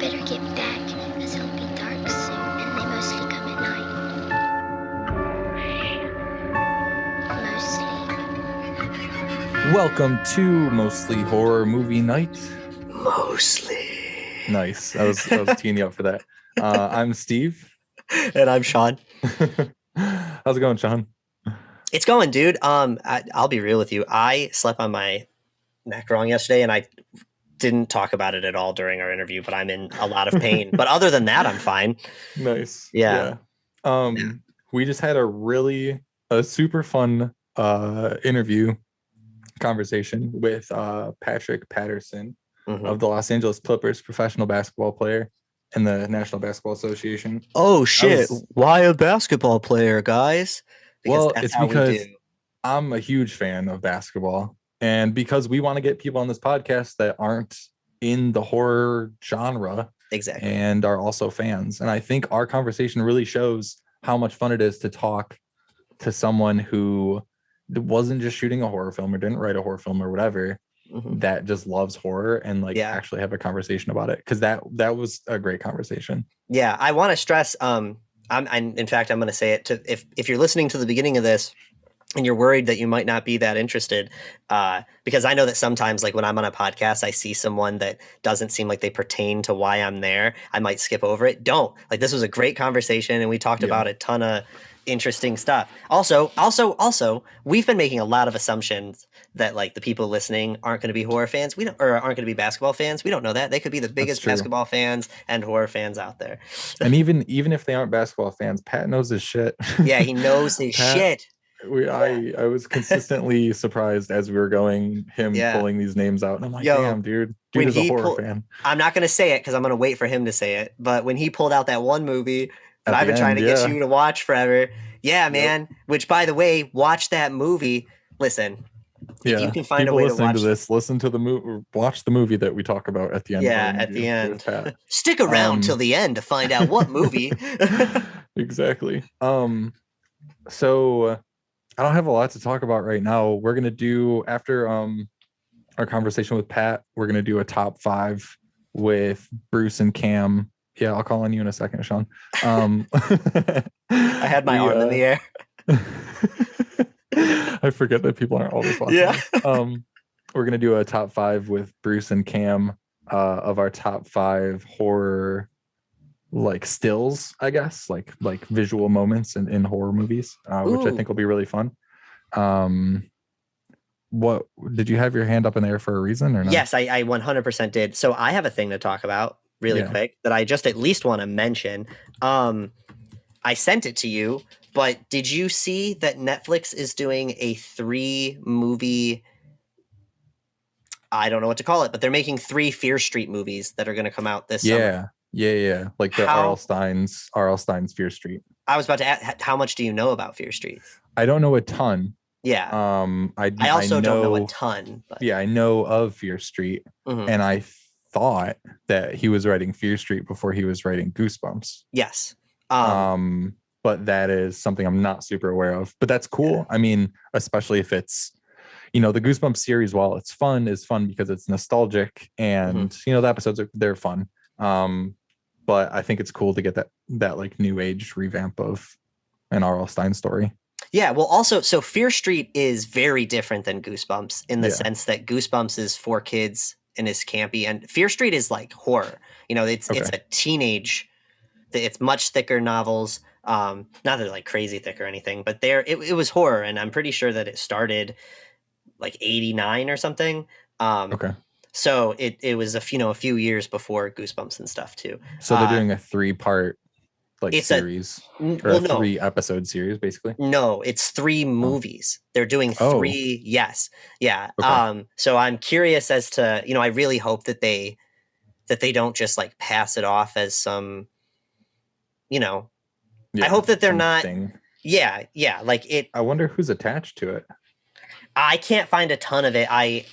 better get back, as it'll be dark soon, and they mostly come at night. Mostly. Welcome to Mostly Horror Movie Night. Mostly. Nice. I was teeing you up for that. I'm Steve. And I'm Sean. How's it going, Sean? It's going, dude. I'll be real with you. I slept on my neck wrong yesterday, and I didn't talk about it at all during our interview, but I'm in a lot of pain. But other than that, I'm fine. Nice. Yeah. We just had a super fun interview conversation with Patrick Patterson of the Los Angeles Clippers, professional basketball player in the National Basketball Association. Oh shit! Why a basketball player, guys? Because it's because I'm a huge fan of basketball, and because we want to get people on this podcast that aren't in the horror genre, exactly, and are also fans. And I think our conversation really shows how much fun it is to talk to someone who wasn't just shooting a horror film or didn't write a horror film or whatever, that just loves horror and actually have a conversation about it. Because that was a great conversation. Yeah, I want to stress. In fact, I'm going to say it to if you're listening to the beginning of this and you're worried that you might not be that interested, because I know that sometimes, like when I'm on a podcast, I see someone that doesn't seem like they pertain to why I'm there. I might skip over it. Don't. Like, this was a great conversation, and we talked about a ton of interesting stuff. Also, we've been making a lot of assumptions that like the people listening aren't going to be horror fans. Aren't going to be basketball fans. We don't know that. They could be the biggest basketball fans and horror fans out there. And even if they aren't basketball fans, Pat knows his shit. Yeah, he knows his shit. I was consistently surprised as we were going, pulling these names out. And I'm like, damn, dude is a horror fan. I'm not going to say it because I'm going to wait for him to say it. But when he pulled out that one movie that I've been trying to get you to watch forever. Yeah, man. Which, by the way, watch that movie. Listen, if you can find a way to watch this, listen to the movie, watch the movie that we talk about at the end. Yeah, at the end. Stick around till the end to find out what movie. Exactly. So I don't have a lot to talk about right now. We're going to do, after our conversation with Pat, we're going to do a top 5 with Bruce and Cam. Yeah, I'll call on you in a second, Sean. I had my arm in the air. I forget that people aren't always watching. Yeah. We're going to do a top 5 with Bruce and Cam of our top 5 horror stills, I guess, like visual moments in horror movies, which I think will be really fun. What did you have your hand up in the air for a reason or not? Yes, I 100% did. So I have a thing to talk about really quick that I just at least want to mention. I sent it to you, but did you see that Netflix is doing a 3-movie, I don't know what to call it, but they're making 3 Fear Street movies that are going to come out this summer. Yeah. Like the R.L. Stein's Fear Street. I was about to ask, how much do you know about Fear Street? I don't know a ton. Yeah. I also don't know a ton. But. Yeah, I know of Fear Street, and I thought that he was writing Fear Street before he was writing Goosebumps. Yes. But that is something I'm not super aware of. But that's cool. Yeah. I mean, especially if it's, the Goosebumps series, while it's fun, is fun because it's nostalgic and the episodes they're fun. But I think it's cool to get that like new age revamp of an R.L. Stein story. Yeah. Well, also, so Fear Street is very different than Goosebumps in the sense that Goosebumps is for kids and is campy, and Fear Street is like horror. It's a teenage. It's much thicker novels. Not that they're like crazy thick or anything, but it was horror, and I'm pretty sure that it started like 89 or something. So it was a few years before Goosebumps and stuff too. So they're doing a 3-part series, or a 3-episode series, basically. No, it's 3 movies. They're doing 3. Yes, yeah. Okay. So I'm curious as to I really hope that they don't just like pass it off as some. I hope that they're not. Yeah, like it. I wonder who's attached to it. I can't find a ton of it.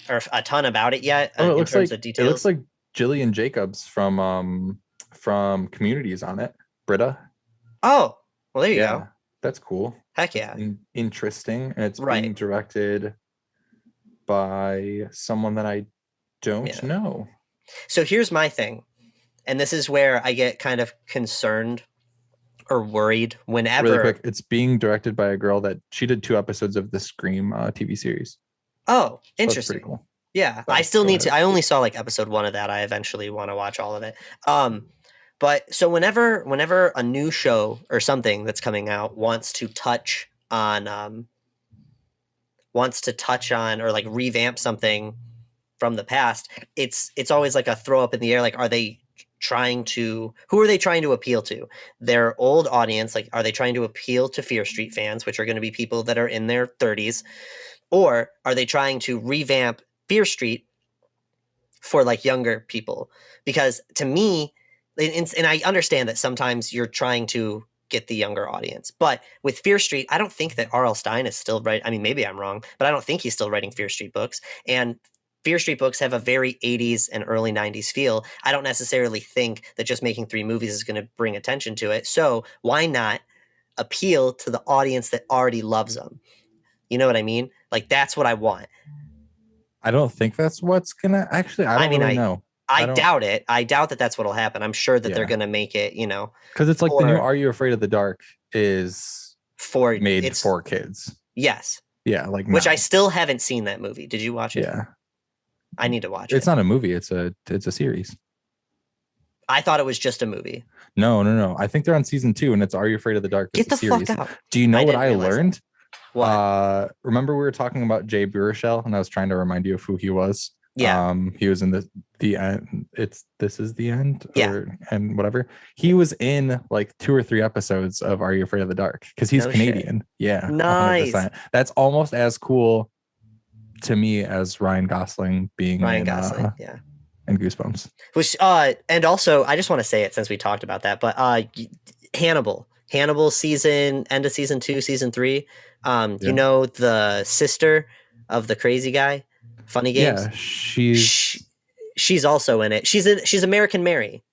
Or a ton about it yet. In terms of details. It looks like Jillian Jacobs from Community's on it. Britta. Oh, well, there you go. That's cool. Heck yeah. Interesting. And it's being directed by someone that I don't know. So here's my thing. and this is where I get kind of concerned or worried whenever. Really quick, it's being directed by a girl that she did 2 episodes of the Scream TV series. Oh, So interesting. that's pretty cool. Yeah, So, I still go need to. ahead. I only saw like episode 1 of that. I eventually want to watch all of it. But so whenever a new show or something that's coming out wants to touch on or like revamp something from the past, it's always like a throw up in the air. Like, who are they trying to appeal to? Their old audience? Like, are they trying to appeal to Fear Street fans, which are going to be people that are in their 30s? Or are they trying to revamp Fear Street for like younger people? Because to me, and I understand that sometimes you're trying to get the younger audience, but with Fear Street, I don't think that R.L. Stine is still writing. I mean, maybe I'm wrong, but I don't think he's still writing Fear Street books. And Fear Street books have a very 80s and early 90s feel. I don't necessarily think that just making 3 movies is going to bring attention to it. So why not appeal to the audience that already loves them? You know what I mean? Like, that's what I want. I don't think that's what's gonna actually. I don't really know. I doubt it. I doubt that that's what'll happen. I'm sure that they're Yeah. going to make it, because it's like the new Are You Afraid of the Dark is made for kids. Yes. Yeah, like which I still haven't seen that movie. Did you watch it? Yeah. I need to watch it. It's not a movie. It's a series. I thought it was just a movie. No. I think they're on season 2, and it's Are You Afraid of the Dark? Get the fuck out. Do you know what I learned? What? Remember we were talking about Jay Baruchel, and I was trying to remind you of who he was. Yeah. He was in the end. This is the end. Yeah. And whatever. He was in like 2 or 3 episodes of Are You Afraid of the Dark? Because he's Canadian. Shit. Yeah. Nice. 100%. That's almost as cool to me as Ryan Gosling being Ryan Gosling. Yeah. And Goosebumps. Which and also I just want to say it since we talked about that, but Hannibal end of season 2, season 3. You know the sister of the crazy guy, Funny Games? Yeah, she's also in it. She's American Mary.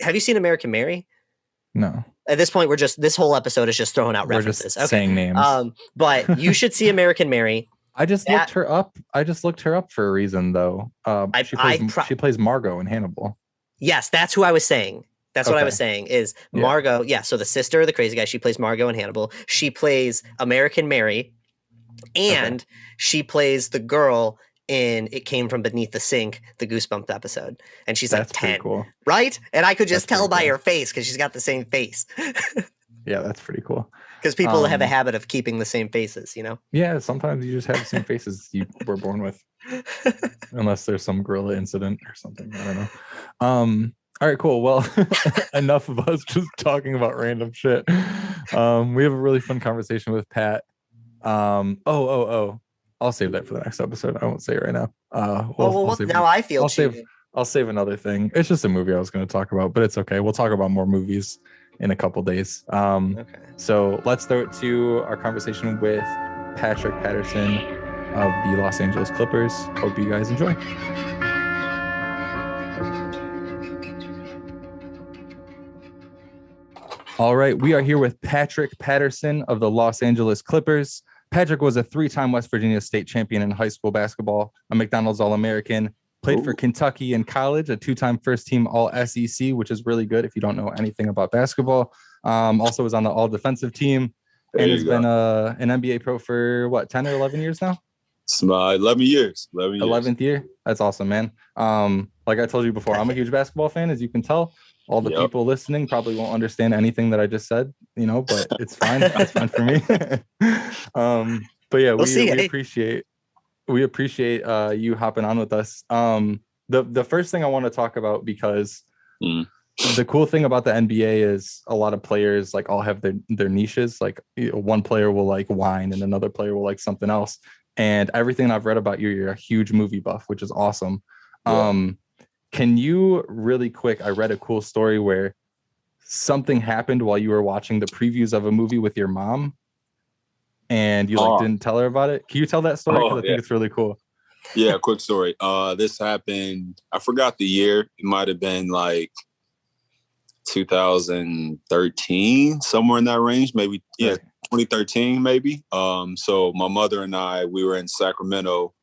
Have you seen American Mary? No. At this point, this whole episode is just throwing out references. We're just saying names. But you should see American Mary. I just looked her up for a reason, though. She plays Margot in Hannibal. Yes, that's who I was saying. That's what I was saying is Margot. Yeah, so the sister of the crazy guy, she plays Margot in Hannibal. She plays American Mary, and she plays the girl in It Came From Beneath the Sink, the Goosebumps episode. And she's like 10, cool. Right? And I could just tell by her face because she's got the same face. Yeah, that's pretty cool. Because people have a habit of keeping the same faces, Yeah, sometimes you just have the same faces you were born with. Unless there's some gorilla incident or something. I don't know. All right, cool. Well, enough of us just talking about random shit. We have a really fun conversation with Pat. I'll save that for the next episode. I won't say it right now. Now I feel I'll save another thing. It's just a movie I was going to talk about, but it's okay. We'll talk about more movies in a couple days. Okay. So let's throw it to our conversation with Patrick Patterson of the Los Angeles Clippers. Hope you guys enjoy. All right, we are here with Patrick Patterson of the Los Angeles Clippers. Patrick was a 3-time West Virginia state champion in high school basketball, a McDonald's All-American, played for Kentucky in college, a 2-time first-team All-SEC, which is really good if you don't know anything about basketball. Also was on the All-Defensive team and has been an NBA pro for, 10 or 11 years now? It's 11 years. 11th year? That's awesome, man. Like I told you before, I'm a huge basketball fan, as you can tell. All the people listening probably won't understand anything that I just said, but it's fine. It's fine for me. But yeah, we appreciate you hopping on with us. The first thing I want to talk about, because the cool thing about the NBA is a lot of players like all have their niches. Like one player will like wine and another player will like something else. And everything I've read about you, you're a huge movie buff, which is awesome. Yeah. Can you really quick, I read a cool story where something happened while you were watching the previews of a movie with your mom and you didn't tell her about it. Can you tell that story? Because I think it's really cool. Yeah, quick story. This happened, I forgot the year. It might have been like 2013, somewhere in that range, maybe. Yeah, 2013 maybe. So my mother and I, we were in Sacramento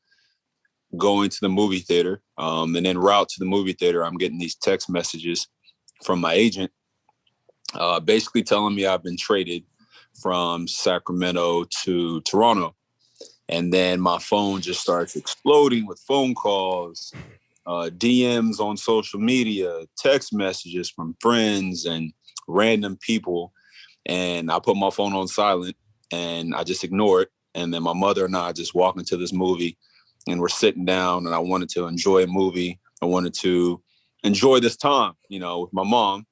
going to the movie theater. And en route to the movie theater, I'm getting these text messages from my agent, basically telling me I've been traded from Sacramento to Toronto. And then my phone just starts exploding with phone calls, DMs on social media, text messages from friends and random people. And I put my phone on silent and I just ignore it. And then my mother and I just walk into this movie and we're sitting down, and I wanted to enjoy a movie. I wanted to enjoy this time, with my mom,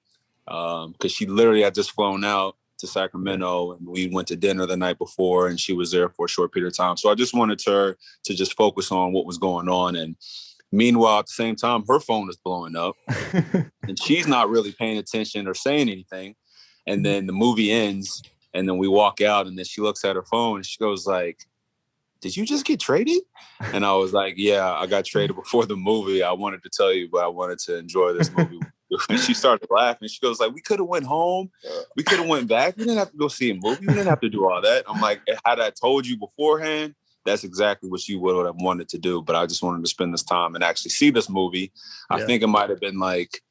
because she literally had just flown out to Sacramento, and we went to dinner the night before, and she was there for a short period of time. So I just wanted her to just focus on what was going on. And meanwhile, at the same time, her phone is blowing up and she's not really paying attention or saying anything. And then the movie ends, and then we walk out, and then she looks at her phone and she goes like, "Did you just get traded?" And I was like, "Yeah, I got traded before the movie. I wanted to tell you, but I wanted to enjoy this movie." And she started laughing. She goes like, "We could have went home. We could have went back. We didn't have to go see a movie. We didn't have to do all that." I'm like, had I told you beforehand, that's exactly what you would have wanted to do. But I just wanted to spend this time and actually see this movie. Yeah. I think it might have been like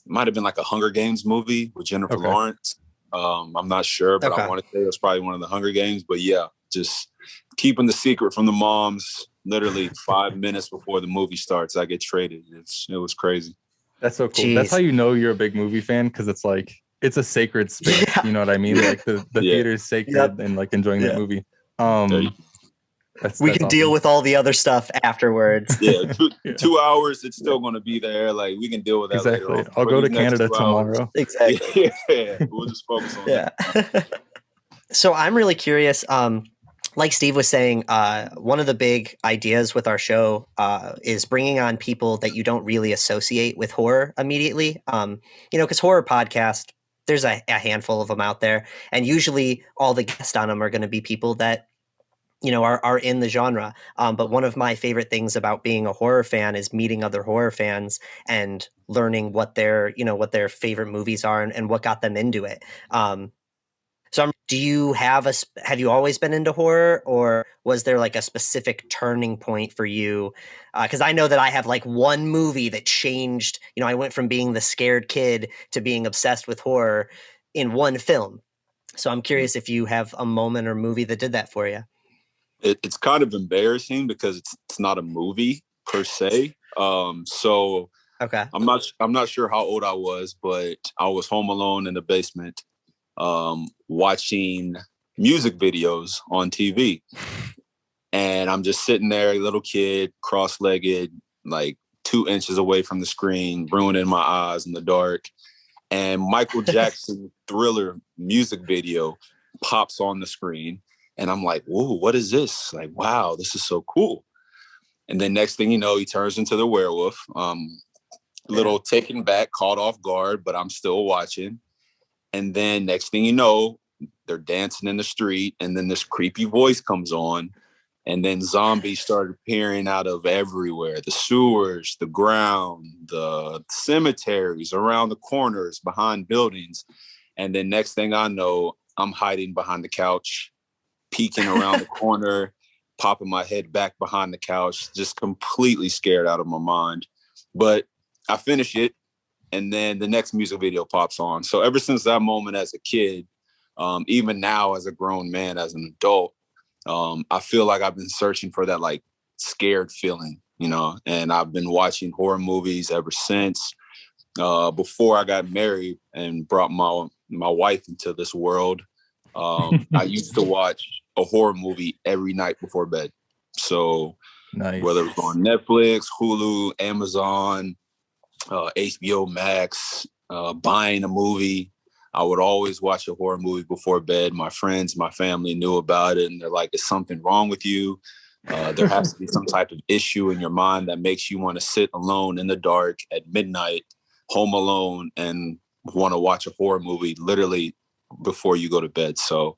a Hunger Games movie with Jennifer Lawrence. I'm not sure, but I want to say it was probably one of the Hunger Games. But yeah, just keeping the secret from the moms. Literally 5 minutes before the movie starts, I get traded. It was crazy. That's so cool. Jeez. That's how you know you're a big movie fan, because it's like it's a sacred space. Yeah. You know what I mean? Like the theater is sacred, and like enjoying that movie. We can awesome. Deal with all the other stuff afterwards. Yeah, 2 hours, it's still going to be there. Like, we can deal with that exactly. later on. I'll go to Canada tomorrow. Exactly. Yeah, we'll just focus on that. So I'm really curious. Like Steve was saying, one of the big ideas with our show is bringing on people that you don't really associate with horror immediately. Because horror podcast, there's a handful of them out there, and usually all the guests on them are going to be people that are in the genre. But one of my favorite things about being a horror fan is meeting other horror fans and learning what their favorite movies are and what got them into it. So do you have you always been into horror, or was there like a specific turning point for you? Because I know that I have like one movie that changed, I went from being the scared kid to being obsessed with horror in one film. So I'm curious if you have a moment or movie that did that for you. It's kind of embarrassing because it's not a movie per se. So I'm not sure how old I was, but I was home alone in the basement, watching music videos on TV. And I'm just sitting there, a little kid, cross-legged, like 2 inches away from the screen, ruining my eyes in the dark. And Michael Jackson Thriller music video pops on the screen. And I'm like, whoa, what is this? Like, wow, this is so cool. And then next thing you know, he turns into the werewolf. Little taken back, caught off guard, but I'm still watching. And then next thing you know, they're dancing in the street, and then this creepy voice comes on, and then zombies start appearing out of everywhere. The sewers, the ground, the cemeteries, around the corners, behind buildings. And then next thing I know, I'm hiding behind the couch, peeking around the corner, popping my head back behind the couch, just completely scared out of my mind. But I finish it, and then the next music video pops on. So ever since that moment as a kid, even now as a grown man, as an adult, I feel like I've been searching for that like scared feeling, and I've been watching horror movies ever since. Before I got married and brought my wife into this world, I used to watch a horror movie every night before bed. So nice. Whether it was on Netflix, Hulu, Amazon, HBO Max, buying a movie, I would always watch a horror movie before bed. My friends, my family knew about it, and they're like, is something wrong with you? There has to be some type of issue in your mind that makes you want to sit alone in the dark at midnight, home alone, and want to watch a horror movie literally before you go to bed. So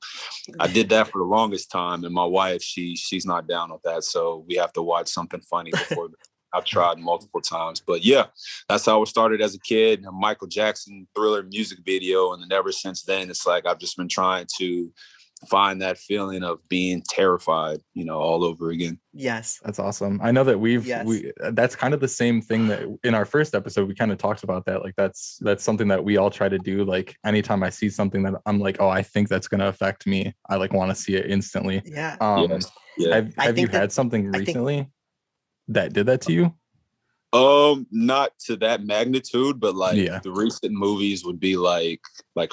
I did that for the longest time, and my wife, she's not down with that. So we have to watch something funny before bed. I've tried multiple times, but yeah, that's how it started as a kid. A Michael Jackson Thriller music video, and then ever since then, it's like I've just been trying to find that feeling of being terrified, all over again. Yes. That's awesome. I know that that's kind of the same thing that in our first episode, we kind of talked about that. Like that's something that we all try to do. Like anytime I see something that I'm like, oh, I think that's going to affect me, I like want to see it instantly. Yeah. Yes. Yeah. Have you had something recently that did that to you? Not to that magnitude, but the recent movies would be like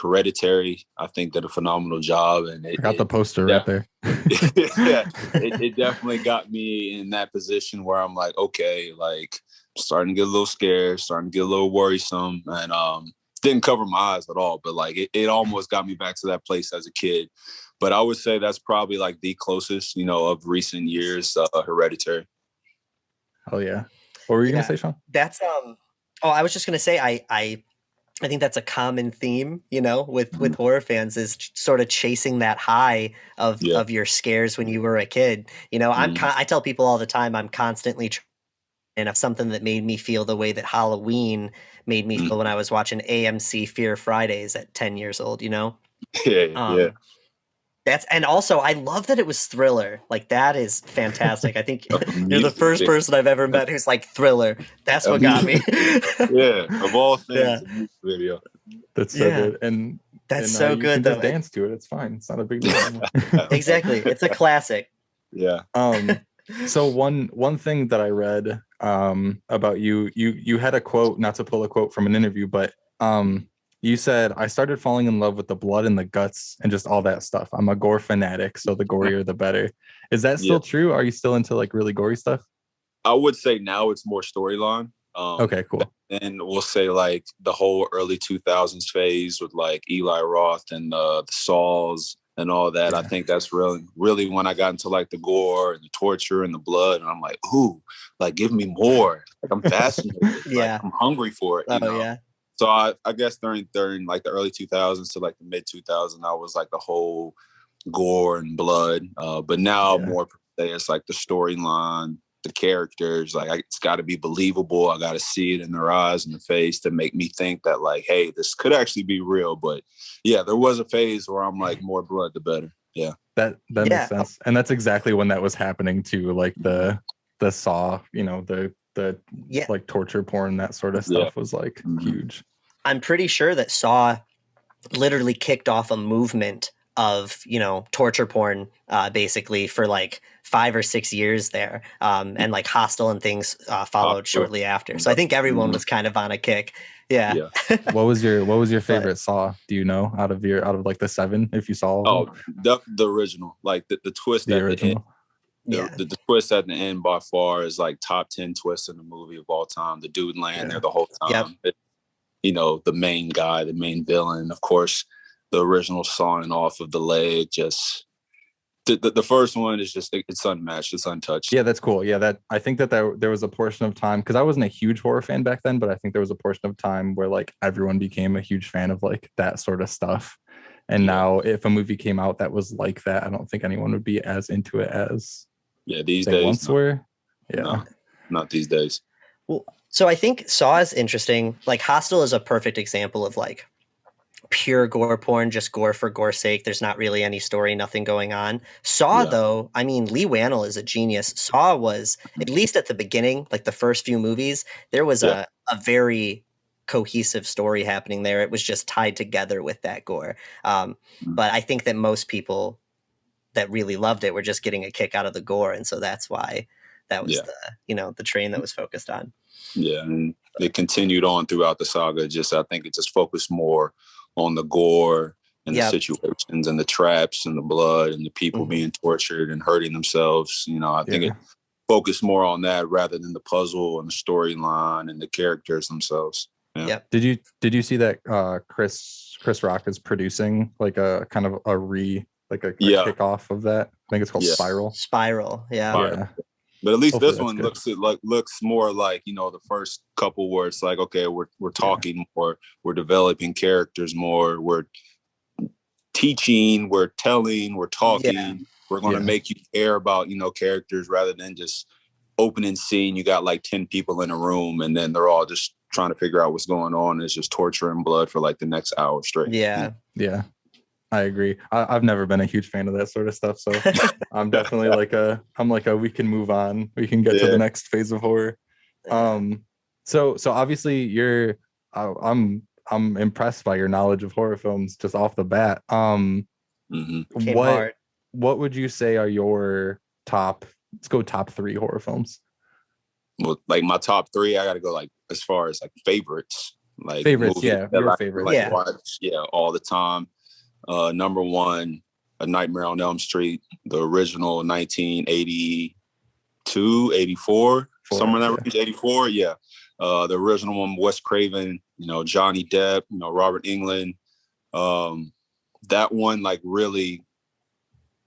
Hereditary. I think did a phenomenal job, and I got the poster right there. Yeah, it definitely got me in that position where I'm like, okay, like starting to get a little scared, starting to get a little worrisome, and didn't cover my eyes at all, but like it almost got me back to that place as a kid. But I would say that's probably like the closest, of recent years, Hereditary. Oh yeah. What were you gonna say, Sean? That's I was just gonna say I think that's a common theme, with horror fans is sort of chasing that high of your scares when you were a kid. I tell people all the time I'm constantly and of something that made me feel the way that Halloween made me feel when I was watching AMC Fear Fridays at 10 years old. Yeah. And also I love that it was Thriller. Like that is fantastic. I think you're the first person I've ever met who's like Thriller. That's what got me. Yeah, of all things, music video. That's so good, and that's so you good. Can though. Just dance to it. It's fine. It's not a big deal. Exactly. It's a classic. Yeah. So one thing that I read about you had a quote, not to pull a quote from an interview, but you said, I started falling in love with the blood and the guts and just all that stuff. I'm a gore fanatic, so the gorier the better. Is that still true? Are you still into like really gory stuff? I would say now it's more storyline. Okay, cool. And we'll say like the whole early 2000s phase with like Eli Roth and the Saws and all that. I think that's really when I got into like the gore and the torture and the blood. And I'm like, ooh, like give me more. Like I'm fascinated. Like, I'm hungry for it. You know? Yeah. So I guess during like the early 2000s to like the mid 2000s, I was like the whole gore and blood. But now more per se, it's like the storyline, the characters. Like it's got to be believable. I got to see it in their eyes and the face to make me think that like, hey, this could actually be real. But yeah, there was a phase where I'm like, more blood, the better. Yeah, that makes sense, and that's exactly when that was happening too. Like the Saw, the like torture porn, that sort of stuff was like huge. I'm pretty sure that Saw literally kicked off a movement of, torture porn, basically for like 5 or 6 years there. And like Hostel and things followed shortly after. So I think everyone was kind of on a kick. Yeah. What was your favorite Saw? Do you know out of like the 7, if you saw? The original, like the twist at the end. The twist at the end by far is like top 10 twists in the movie of all time. The dude laying there the whole time. The main guy, the main villain. Of course, the original sawing off of the leg. Just the first one is just it's unmatched. It's untouched. Yeah, that's cool. Yeah, I think that there was a portion of time, because I wasn't a huge horror fan back then, but I think there was a portion of time where like everyone became a huge fan of like that sort of stuff. And now if a movie came out that was like that, I don't think anyone would be as into it as these days once were. No, not these days. Well, so I think Saw is interesting. Like Hostel is a perfect example of like pure gore porn, just gore for gore's sake. There's not really any story, nothing going on. Saw, though, I mean, Lee Wannell is a genius. Saw was, at least at the beginning, like the first few movies, there was a very cohesive story happening there. It was just tied together with that gore. But I think that most people that really loved it were just getting a kick out of the gore. And so that's why that was the train that was focused on. Yeah, and it continued on throughout the saga. I think it just focused more on the gore and the situations and the traps and the blood and the people being tortured and hurting themselves. I think it focused more on that rather than the puzzle and the storyline and the characters themselves. Yeah. Did you see that Chris Rock is producing like a kind of a kickoff of that? I think it's called Spiral. Spiral, yeah. But at least hopefully this one looks more like, the first couple where it's like, okay, we're talking more, we're developing characters more, we're teaching, we're telling, we're talking, we're going to make you care about, characters rather than just opening scene. You got like 10 people in a room and then they're all just trying to figure out what's going on. It's just torture and blood for like the next hour straight. Yeah. I agree. I've never been a huge fan of that sort of stuff, so I'm definitely we can move on. We can get to the next phase of horror. So obviously I'm impressed by your knowledge of horror films just off the bat. What would you say are your top? Let's go top 3 horror films. Well, like my top 3, I got to go like as far as like favorites, like favorites, your favorites, watch, all the time. Number 1, A Nightmare on Elm Street, the original 1982, 84, somewhere in that range, 84, The original one, Wes Craven, Johnny Depp, Robert Englund. That one like really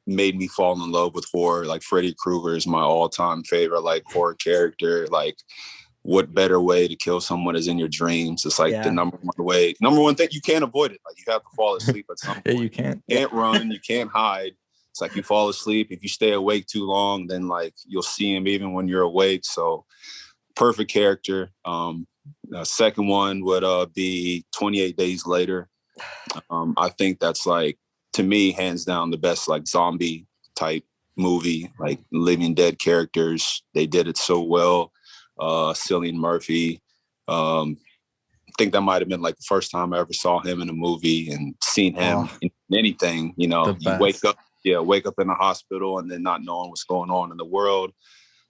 made me fall in love with horror. Like Freddy Krueger is my all-time favorite like horror character. Like, what better way to kill someone is in your dreams? It's like the number one thing. You can't avoid it. Like, you have to fall asleep at some point. You can't run, you can't hide. It's like you fall asleep. If you stay awake too long, then like you'll see him even when you're awake. So perfect character. Second one would be 28 Days Later. I think that's like, to me, hands down, the best like zombie type movie, like living dead characters. They did it so well. Cillian Murphy. I think that might have been like the first time I ever saw him in a movie and seen him in anything. You wake up in a hospital and then not knowing what's going on in the world.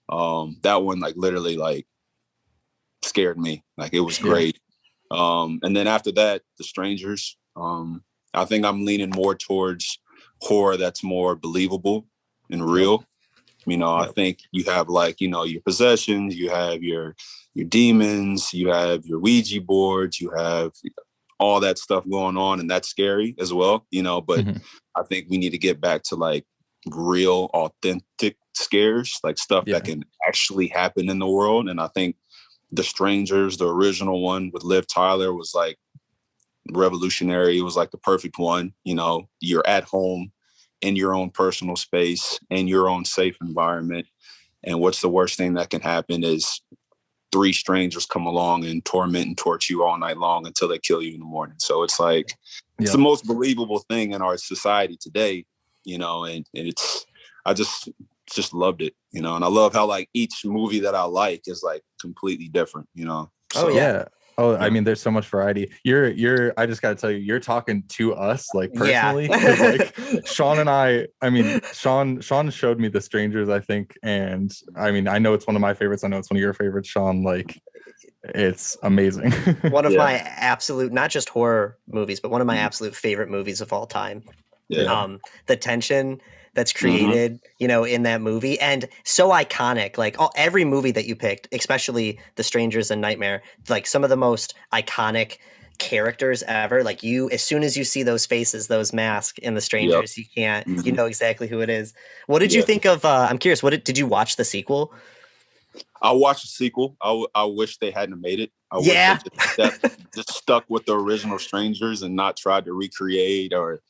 That one like literally like scared me. Like, it was great. And then after that, The Strangers. I think I'm leaning more towards horror that's more believable and real. I think you have like, your possessions, you have your demons, you have your Ouija boards, you have all that stuff going on, and that's scary as well, but I think we need to get back to like real, authentic scares, like stuff that can actually happen in the world. And I think The Strangers, the original one with Liv Tyler, was like revolutionary. It was like the perfect one. You're at home in your own personal space, in your own safe environment. And what's the worst thing that can happen is 3 strangers come along and torment and torture you all night long until they kill you in the morning. So it's like, it's the most believable thing in our society today, and it's, I just loved it, and I love how like each movie that I like is like completely different, So, I mean, there's so much variety. I just got to tell you, you're talking to us like personally. Like Sean and I mean, Sean showed me The Strangers, I think. And I mean, I know it's one of my favorites. I know it's one of your favorites, Sean. Like, it's amazing. One of my absolute, not just horror movies, but one of my absolute favorite movies of all time. The tension that's created, in that movie, and so iconic. Like every movie that you picked, especially The Strangers and Nightmare, like some of the most iconic characters ever. Like, as soon as you see those faces, those masks in The Strangers, you can't, you know exactly who it is. What did you think of? I'm curious. Did you watch the sequel? I watched the sequel. I wish they hadn't made it. I wish they just stuck with the original Strangers and not tried to recreate or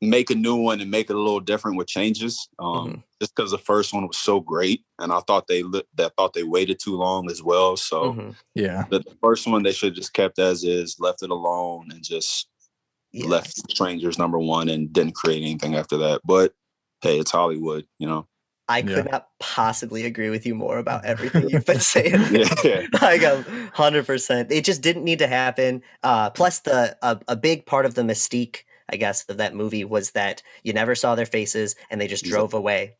make a new one and make it a little different with changes. Just because the first one was so great, and I thought they waited too long as well. So the first one they should have just kept as is, left it alone, and just left Strangers number 1 and didn't create anything after that. But hey, it's Hollywood, I could not possibly agree with you more about everything you've been saying. Like 100%. It just didn't need to happen. Plus, a big part of the mystique, I guess, of that movie was that you never saw their faces and they just drove away.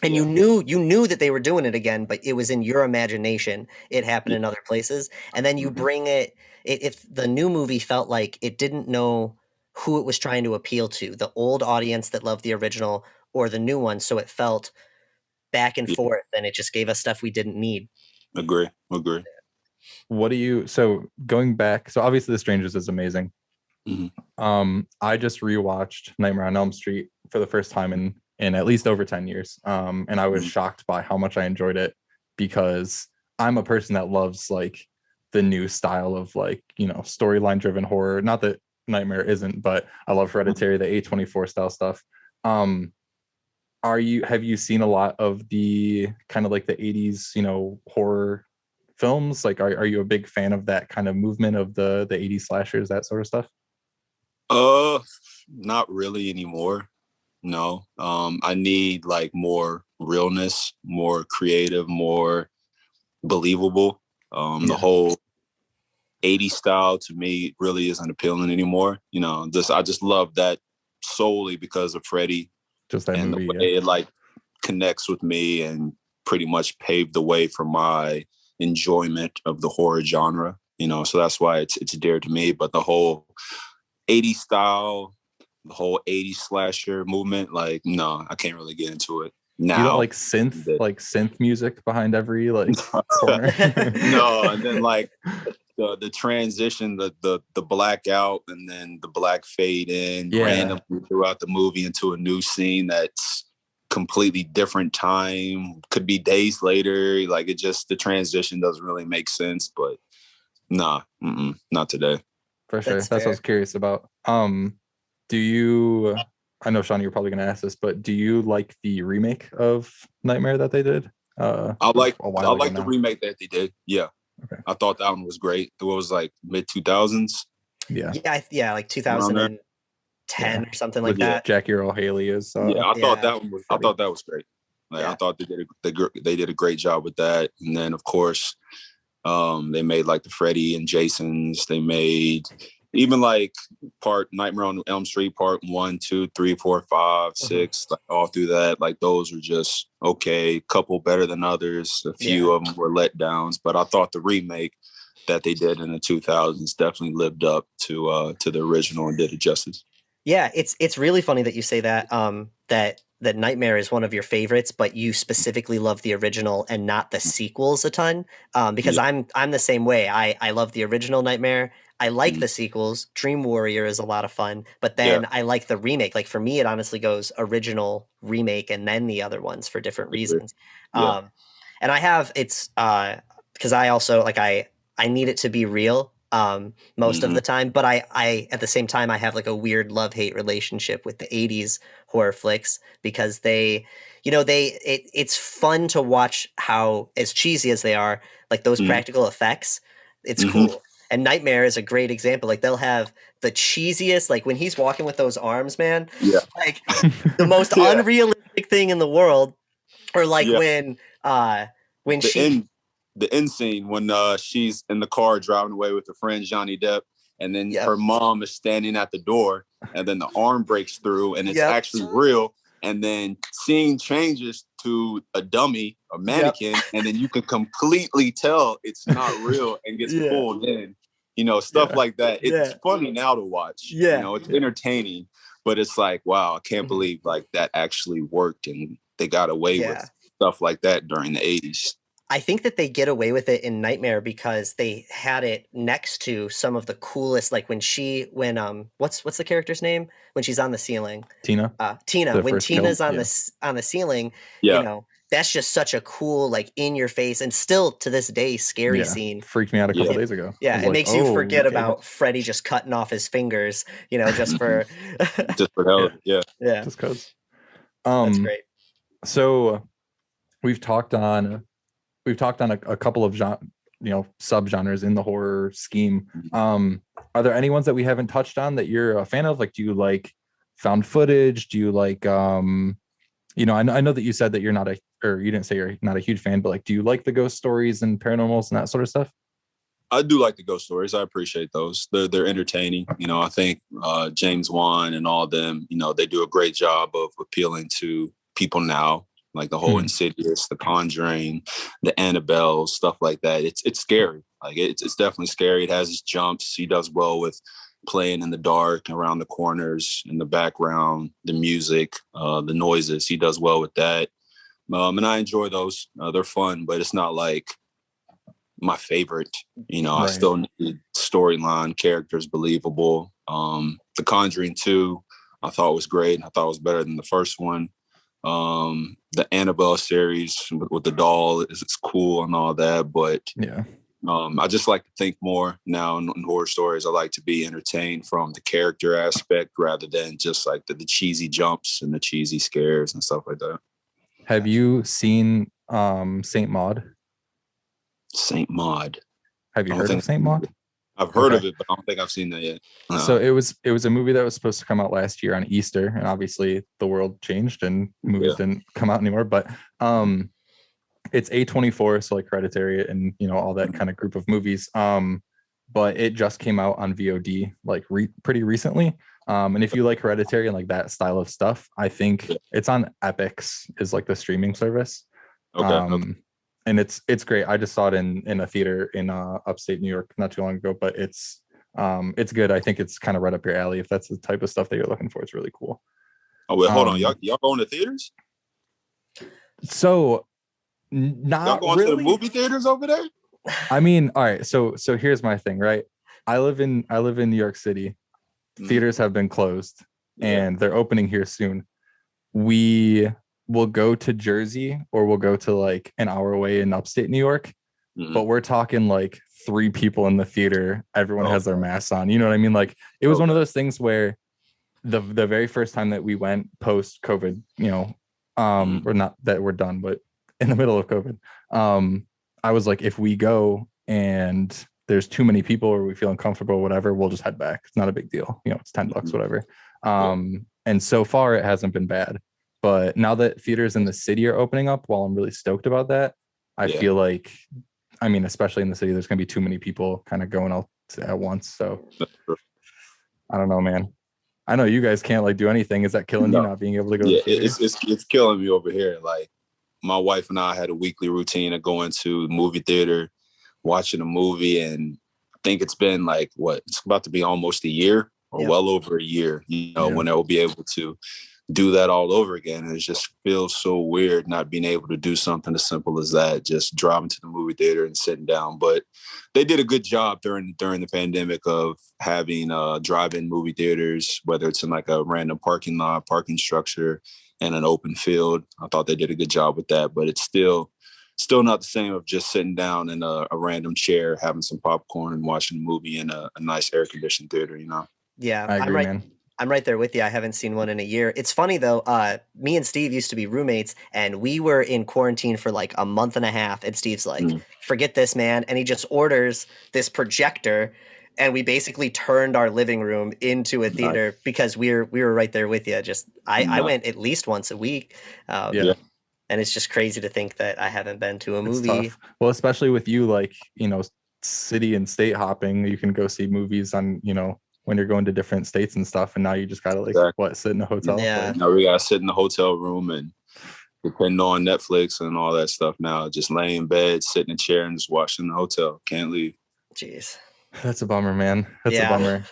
And you knew that they were doing it again, but it was in your imagination. It happened in other places. And then you bring it, if the new movie felt like it didn't know who it was trying to appeal to, the old audience that loved the original or the new one. So it felt back and forth, and it just gave us stuff we didn't need. Agree. So going back, so obviously The Strangers is amazing. I just rewatched Nightmare on Elm Street for the first time in at least over 10 years. And I was shocked by how much I enjoyed it, because I'm a person that loves like the new style of like, storyline driven horror. Not that Nightmare isn't, but I love Hereditary, the A24 style stuff. Have you seen a lot of the kind of like the 80s, horror films? Like, are you a big fan of that kind of movement of the 80s slashers, that sort of stuff? Not really anymore. No. I need like more realness, more creative, more believable. The whole 80s style to me really isn't appealing anymore. I just love that solely because of Freddie. Just that and movie, the way it like connects with me and pretty much paved the way for my enjoyment of the horror genre. So that's why it's dear to me. But the whole 80s style, the whole 80s slasher movement, like, no, I can't really get into it now. You don't like synth music behind every like corner? No, and then like the transition, the blackout, and then the black fade in randomly throughout the movie into a new scene that's completely different time, could be days later. Like the transition doesn't really make sense. But nah, not today. For sure. That's what I was curious about. Do you? I know, Sean, you're probably going to ask this, but do you like the remake of Nightmare that they did? I like the remake that they did. Yeah. Okay. I thought that one was great. It was like mid 2000s. Yeah, like 2010 or something like that. Jackie Earle Haley is. I thought that was great. Like, I thought they did a great job with that. And then of course, they made like the Freddy and Jasons. They made even like Nightmare on Elm Street part 1, 2, 3, 4, 5, 6, like all through that. Like those were just okay, couple better than others. A few of them were letdowns, but I thought the remake that they did in the 2000s definitely lived up to the original and did it justice. Yeah, it's really funny that you say that. That Nightmare is one of your favorites, but you specifically love the original and not the sequels a ton. Because I'm the same way. I love the original Nightmare. I like the sequels. Dream Warrior is a lot of fun, but then I like the remake. Like for me, it honestly goes original, remake, and then the other ones for different reasons. And I have because I also like I need it to be real most of the time, but I at the same time I have like a weird love-hate relationship with the 80s horror flicks because it's fun to watch how, as cheesy as they are, like those practical effects, it's cool. And Nightmare is a great example. Like they'll have the cheesiest, like when he's walking with those arms, man, like the most unrealistic thing in the world. Or like when the end scene when she's in the car driving away with her friend Johnny Depp, and then her mom is standing at the door, and then the arm breaks through, and it's actually real. And then scene changes to a dummy, a mannequin, and then you can completely tell it's not real and gets pulled in. Stuff like that. It's funny now to watch. It's entertaining, but it's like, wow, I can't believe like that actually worked and they got away with stuff like that during the 80s. I think that they get away with it in Nightmare because they had it next to some of the coolest, like when what's the character's name when she's on the ceiling? Tina. When Tina's on the ceiling, that's just such a cool, like in your face and still to this day scary scene. Freaked me out a couple days ago. Yeah, it makes you forget about Freddy just cutting off his fingers, just for just for hell. Yeah. Just because. That's great. So we've talked on a couple of subgenres in the horror scheme. Are there any ones that we haven't touched on that you're a fan of? Like, do you like found footage? Do you like I know that you said that you didn't say you're not a huge fan, but like, do you like the ghost stories and paranormals and that sort of stuff? I do like the ghost stories. I appreciate those. They're entertaining. I think James Wan and all of them, they do a great job of appealing to people now. Like the whole Insidious, the Conjuring, the Annabelle, stuff like that. It's scary. Like it's definitely scary. It has its jumps. He does well with playing in the dark, around the corners, in the background, the music, the noises. He does well with that. And I enjoy those. They're fun, but it's not like my favorite. I still need storyline, characters believable. The Conjuring 2, I thought was great. I thought it was better than the first one. The Annabelle series with the doll is cool and all that, but I just like to think more now in horror stories. I like to be entertained from the character aspect rather than just like the cheesy jumps and the cheesy scares and stuff like that. Have you seen Saint Maud? Saint Maud. Have you heard of Saint Maud? I've heard Okay. of it, but I don't think I've seen that yet. So it was a movie that was supposed to come out last year on Easter, and obviously the world changed and movies didn't come out anymore. But it's A24, so like Hereditary and all that kind of group of movies. But it just came out on VOD like pretty recently. And if you like Hereditary and like that style of stuff, I think it's on Epix, is like the streaming service. Okay. And it's great. I just saw it in a theater in upstate New York not too long ago, but it's good. I think it's kind of right up your alley. If that's the type of stuff that you're looking for, it's really cool. Oh wait, hold on. Y'all going to theaters? So not y'all going really. to the movie theaters over there? I mean, all right. So here's my thing, right? I live in New York City. Theaters have been closed and they're opening here soon. We will go to Jersey or we'll go to like an hour away in upstate New York. But we're talking like 3 people in the theater. Everyone has their masks on. You know what I mean? Like it was one of those things where the very first time that we went post COVID, or not that we're done, but in the middle of COVID, I was like, if we go and there's too many people or we feel uncomfortable, whatever, we'll just head back. It's not a big deal. It's $10, whatever. And so far it hasn't been bad. But now that theaters in the city are opening up, while I'm really stoked about that, I feel like, I mean, especially in the city, there's going to be too many people kind of going out at once. So I don't know, man. I know you guys can't like do anything. Is that killing you not being able to go? Yeah, it's killing me over here. Like my wife and I had a weekly routine of going to the movie theater, watching a movie, and I think it's been like it's about to be almost a year or well over a year. When they'll be able to do that all over again. And it just feels so weird not being able to do something as simple as that, just driving to the movie theater and sitting down. But they did a good job during the pandemic of having drive-in movie theaters, whether it's in like a random parking lot, parking structure, and an open field. I thought they did a good job with that, but it's still not the same of just sitting down in a random chair, having some popcorn and watching a movie in a nice air-conditioned theater, Yeah, I agree, man. I'm right there with you. I haven't seen one in a year. It's funny though. Me and Steve used to be roommates, and we were in quarantine for like a month and a half. And Steve's like, "Forget this, man!" And he just orders this projector, and we basically turned our living room into a theater because we were right there with you. I went at least once a week. And it's just crazy to think that I haven't been to a movie. Tough. Well, especially with you, like city and state hopping, you can go see movies on when you're going to different states and stuff, and now you just gotta sit in a hotel. Yeah. Now we gotta sit in the hotel room and depend on Netflix and all that stuff now. Just lay in bed, sit in a chair, and just watch in the hotel. Can't leave. Jeez. That's a bummer, man. That's a bummer.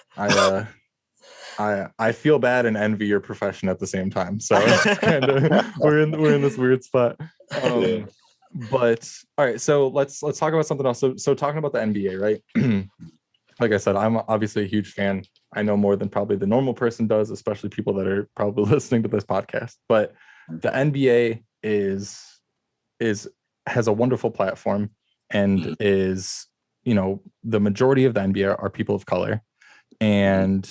I feel bad and envy your profession at the same time. So it's kind of we're in this weird spot. But all right, so let's talk about something else. So talking about the NBA, right? Like I said, I'm obviously a huge fan. I know more than probably the normal person does, especially people that are probably listening to this podcast. But the NBA has a wonderful platform and is, the majority of the NBA are people of color. And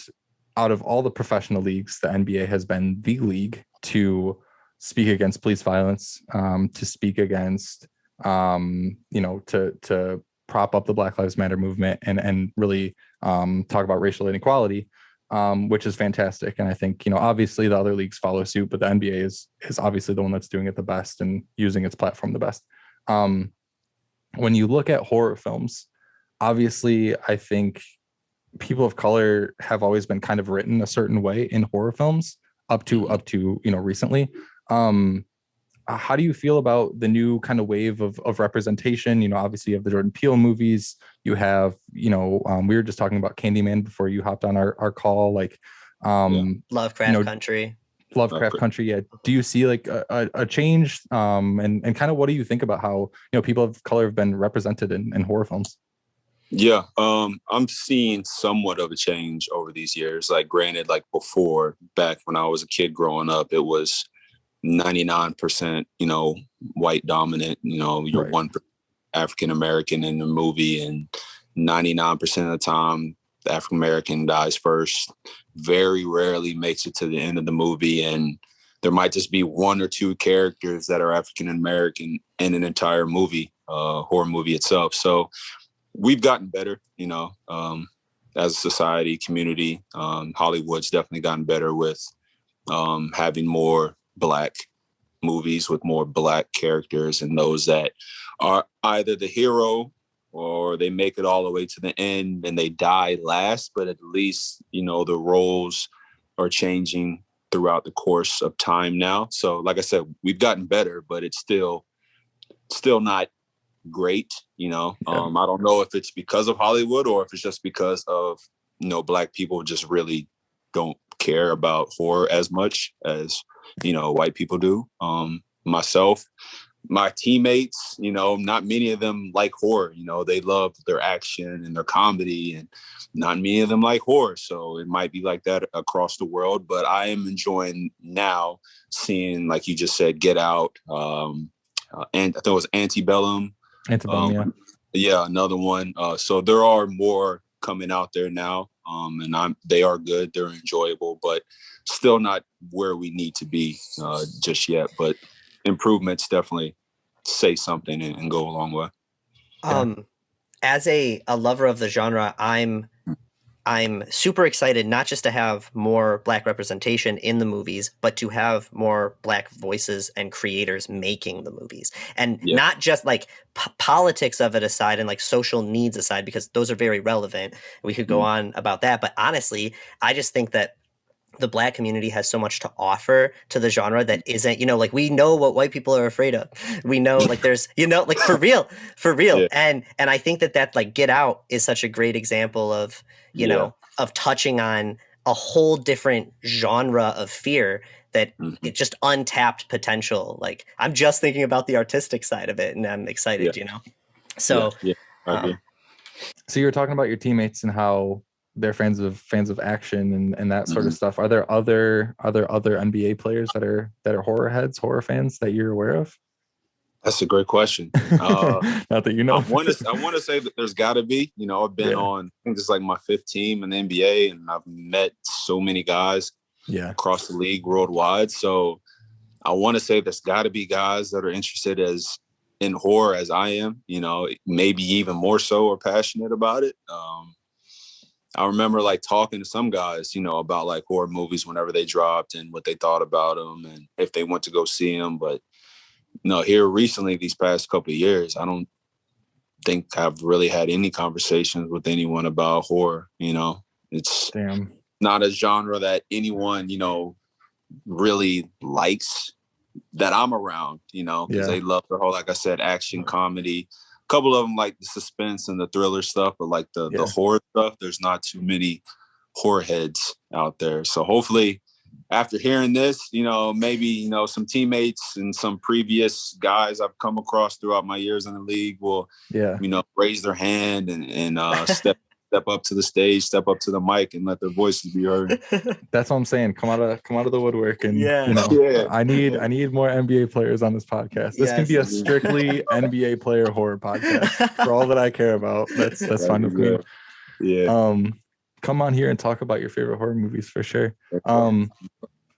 out of all the professional leagues, the NBA has been the league to speak against police violence, to speak against, to prop up the Black Lives Matter movement and really talk about racial inequality, which is fantastic. And I think, obviously the other leagues follow suit, but the NBA is obviously the one that's doing it the best and using its platform the best. When you look at horror films, obviously, I think people of color have always been kind of written a certain way in horror films up to recently. How do you feel about the new kind of wave of representation? Obviously you have the Jordan Peele movies. You have, we were just talking about Candyman before you hopped on our call, like Lovecraft Country. Lovecraft Country. Yeah. Do you see like a change? And kind of what do you think about how, people of color have been represented in horror films? Yeah. I'm seeing somewhat of a change over these years. Like granted, like before, back when I was a kid growing up, it was 99%, white dominant, you're right. 1% African-American in the movie, and 99% of the time, the African-American dies first, very rarely makes it to the end of the movie. And there might just be 1 or 2 characters that are African-American in an entire movie, horror movie itself. So we've gotten better, as a society, community. Hollywood's definitely gotten better with having more Black movies with more Black characters, and those that are either the hero or they make it all the way to the end and they die last, but at least, the roles are changing throughout the course of time now. So like I said, we've gotten better, but it's still not great. I don't know if it's because of Hollywood or if it's just because of, Black people just really don't care about horror as much as, white people do. Myself, my teammates, not many of them like horror. They love their action and their comedy, and not many of them like horror. So it might be like that across the world, but I am enjoying now seeing, like you just said, Get Out, and I thought it was Antebellum. Yeah, another one. So there are more coming out there now, and they are good. They're enjoyable, but still not where we need to be just yet. But improvements definitely say something and go a long way. As a lover of the genre, I'm super excited not just to have more Black representation in the movies, but to have more Black voices and creators making the movies, and not just like politics of it aside and like social needs aside, because those are very relevant. We could go on about that, but honestly, I just think that the Black community has so much to offer to the genre that isn't, like, we know what white people are afraid of. We know, like, there's, like, for real. Yeah. And I think that like Get Out is such a great example of, of touching on a whole different genre of fear that it just untapped potential. Like, I'm just thinking about the artistic side of it and I'm excited, So, so you were talking about your teammates and how they're fans of action and that sort of stuff. Are there other NBA players that are horror heads, horror fans that you're aware of? That's a great question. Not that you know. I want to say that there's got to be. I've been on, I think this is like my fifth team in the NBA, and I've met so many guys across the league worldwide. So I want to say there's got to be guys that are interested in horror as I am. Maybe even more so or passionate about it. I remember like talking to some guys, about like horror movies whenever they dropped and what they thought about them and if they went to go see them. But here recently, these past couple of years, I don't think I've really had any conversations with anyone about horror. It's not a genre that anyone, really likes that I'm around, because they love the whole, like I said, action comedy. Couple of them like the suspense and the thriller stuff, but like the horror stuff, there's not too many horror heads out there. So hopefully after hearing this, maybe, some teammates and some previous guys I've come across throughout my years in the league will, raise their hand and step up to the stage, step up to the mic and let their voices be heard. That's what I'm saying. Come out of the woodwork and I need more NBA players on this podcast. This can be a strictly NBA player horror podcast for all that I care about. That's fine with me. Yeah. Come on here and talk about your favorite horror movies for sure.